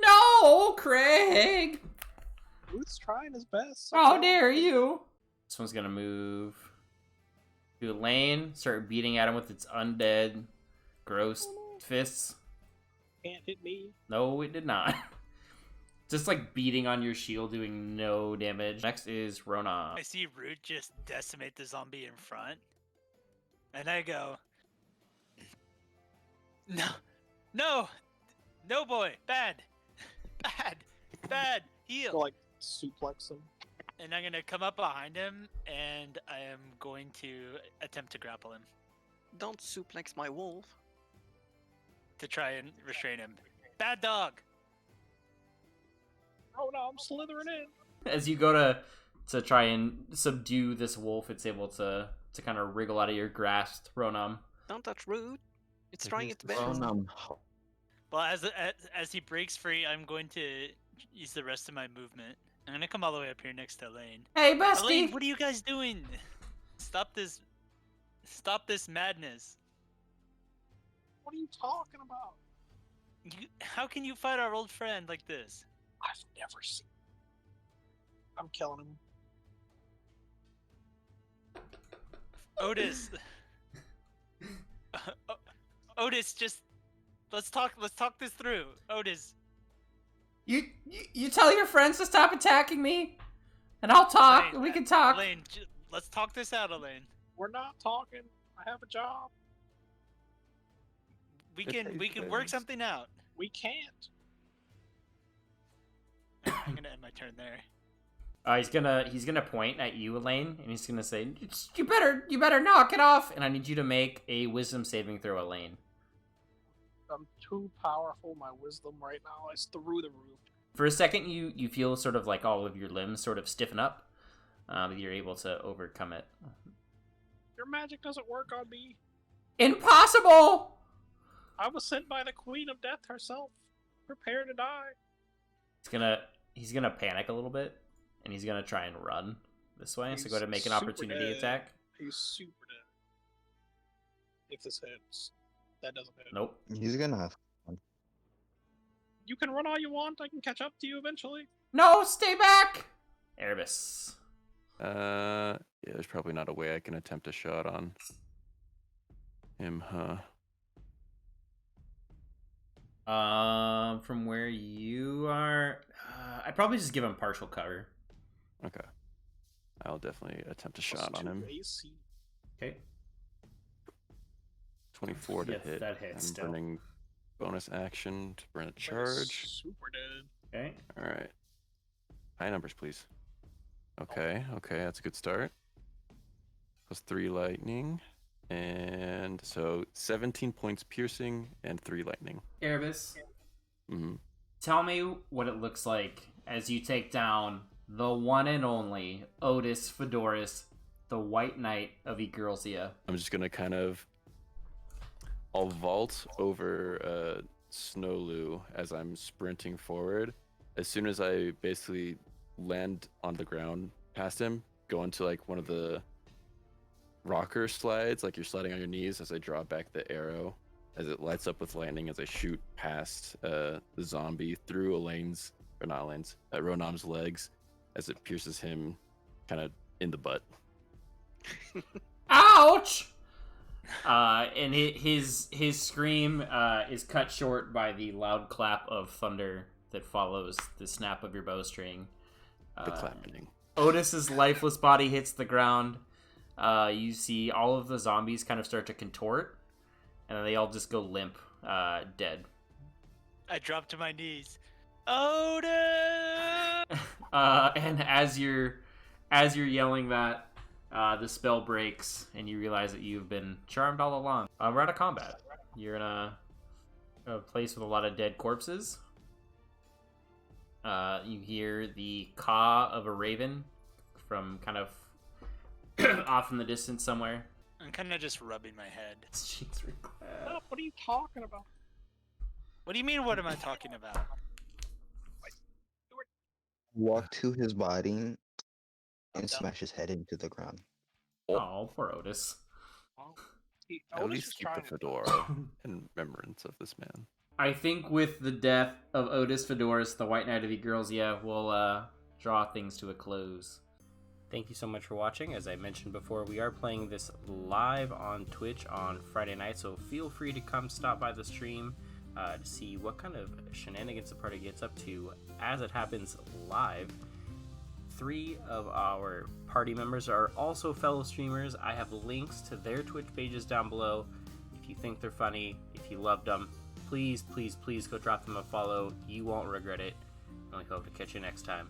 [SPEAKER 1] No, Craig!
[SPEAKER 2] Ruth's trying his best.
[SPEAKER 1] How dare you! This one's gonna move to a lane, start beating at him with its undead, gross fists.
[SPEAKER 2] Can't hit me.
[SPEAKER 1] No, it did not. Just like beating on your shield, doing no damage. Next is Rona.
[SPEAKER 5] I see Root just decimate the zombie in front, and I go, no, no, no, boy, bad, bad, bad,
[SPEAKER 2] Go
[SPEAKER 5] heal.
[SPEAKER 2] like suplex him.
[SPEAKER 5] And I'm gonna come up behind him, and I am going to attempt to grapple him
[SPEAKER 3] Don't suplex my wolf.
[SPEAKER 5] to try and restrain him. Bad dog.
[SPEAKER 2] Oh no, I'm slithering in.
[SPEAKER 1] As you go to try and subdue this wolf, it's able to kind of wriggle out of your grasp, Ronam.
[SPEAKER 3] Don't touch Root. It's
[SPEAKER 4] It
[SPEAKER 3] trying
[SPEAKER 4] is
[SPEAKER 3] its
[SPEAKER 4] the
[SPEAKER 3] best.
[SPEAKER 4] song.
[SPEAKER 5] Well, as he breaks free, I'm going to use the rest of my movement. I'm gonna come all the way up here next to Elaine.
[SPEAKER 1] Hey,
[SPEAKER 5] Elaine,
[SPEAKER 1] bestie!
[SPEAKER 5] what are you guys doing? Stop this madness.
[SPEAKER 2] What are you talking about?
[SPEAKER 5] How can you fight our old friend like this?
[SPEAKER 2] I've never seen. I'm killing him.
[SPEAKER 5] Otus. Otus, just let's talk this through. Otus.
[SPEAKER 1] You tell your friends to stop attacking me, and I'll talk.
[SPEAKER 5] Elaine,
[SPEAKER 1] We can talk.
[SPEAKER 5] Elaine, let's talk this out, Elaine.
[SPEAKER 2] We're not talking. I have a job.
[SPEAKER 5] We
[SPEAKER 4] Good
[SPEAKER 5] can
[SPEAKER 4] face,
[SPEAKER 5] work
[SPEAKER 4] Elaine.
[SPEAKER 5] something out.
[SPEAKER 2] We can't.
[SPEAKER 5] I'm gonna end my turn there.
[SPEAKER 1] He's gonna point at you, Elaine, and he's gonna say, "You better knock it off." And I need you to make a wisdom saving throw, Elaine.
[SPEAKER 2] I'm too powerful. My wisdom right now is through the roof.
[SPEAKER 1] For a second, you feel sort of like all of your limbs sort of stiffen up, but you're able to overcome it.
[SPEAKER 2] Your magic doesn't work on me.
[SPEAKER 1] Impossible!
[SPEAKER 2] I was sent by the Queen of Death herself. Prepare to die.
[SPEAKER 1] He's gonna panic a little bit, and he's gonna try and run this way. So
[SPEAKER 2] He's
[SPEAKER 1] go ahead and make an
[SPEAKER 2] super
[SPEAKER 1] opportunity
[SPEAKER 2] dead.
[SPEAKER 1] attack.
[SPEAKER 2] He's super dead. If this hits, that doesn't hit.
[SPEAKER 1] Nope.
[SPEAKER 6] He's gonna.
[SPEAKER 2] You can run all you want. I can catch up to you eventually.
[SPEAKER 1] No, stay back! Erebus.
[SPEAKER 4] Yeah, there's probably not a way I can attempt a shot on him, huh?
[SPEAKER 1] From where you are, I'd probably just give him partial cover.
[SPEAKER 4] Okay. I'll definitely attempt a
[SPEAKER 2] Plus
[SPEAKER 4] shot on
[SPEAKER 2] 2
[SPEAKER 4] him.
[SPEAKER 2] AC.
[SPEAKER 1] Okay.
[SPEAKER 4] 24 to
[SPEAKER 1] Yes,
[SPEAKER 4] hit.
[SPEAKER 1] that hits
[SPEAKER 4] I'm
[SPEAKER 1] still.
[SPEAKER 4] burning bonus action to burn a
[SPEAKER 2] That is
[SPEAKER 4] charge.
[SPEAKER 2] Super dead.
[SPEAKER 1] Okay.
[SPEAKER 4] All right. High numbers, please. Okay, that's a good start. Plus 3 lightning. And so 17 points piercing and 3 lightning.
[SPEAKER 1] Erebus,
[SPEAKER 4] Mm-hmm.
[SPEAKER 1] tell me what it looks like as you take down the one and only Otus Fedoris, the White Knight of Egrelsia.
[SPEAKER 4] I'm just gonna kind of, I'll vault over Snowloo as I'm sprinting forward. As soon as I basically land on the ground past him, go into like one of the rocker slides, like you're sliding on your knees, as I draw back the arrow, as it lights up with lightning as I shoot past the zombie through Ronam's legs, as it pierces him kind of in the butt.
[SPEAKER 1] Ouch! And his scream is cut short by the loud clap of thunder that follows the snap of your bowstring.
[SPEAKER 4] The clapping.
[SPEAKER 1] Otus's lifeless body hits the ground. You see all of the zombies kind of start to contort, and then they all just go limp, dead.
[SPEAKER 5] I drop to my knees. Otus!
[SPEAKER 1] And as you're yelling that, the spell breaks, and you realize that you've been charmed all along. We're out of combat. You're in a place with a lot of dead corpses. You hear the caw of a raven from kind of off in the distance somewhere.
[SPEAKER 5] I'm kind of just rubbing my head.
[SPEAKER 1] Cheeks are glad.
[SPEAKER 2] Stop, what are you talking about?
[SPEAKER 5] What do you mean? What am I talking about?
[SPEAKER 6] Walk to his body
[SPEAKER 2] I'm
[SPEAKER 6] and
[SPEAKER 2] done.
[SPEAKER 6] smash his head into the ground.
[SPEAKER 1] Oh, poor Otus.
[SPEAKER 2] Oh, he,
[SPEAKER 4] At
[SPEAKER 2] Otis
[SPEAKER 4] least
[SPEAKER 2] is
[SPEAKER 4] keep the
[SPEAKER 2] trying.
[SPEAKER 4] fedora in remembrance of this man.
[SPEAKER 1] I think with the death of Otus Fedoris, the White Knight of the Girls, yeah, we'll draw things to a close. Thank you so much for watching. As I mentioned before, we are playing this live on Twitch on Friday night, so feel free to come stop by the stream to see what kind of shenanigans the party gets up to as it happens live. 3 of our party members are also fellow streamers. I have links to their Twitch pages down below. If you think they're funny, if you loved them, please, please, please go drop them a follow. You won't regret it. And we hope to catch you next time.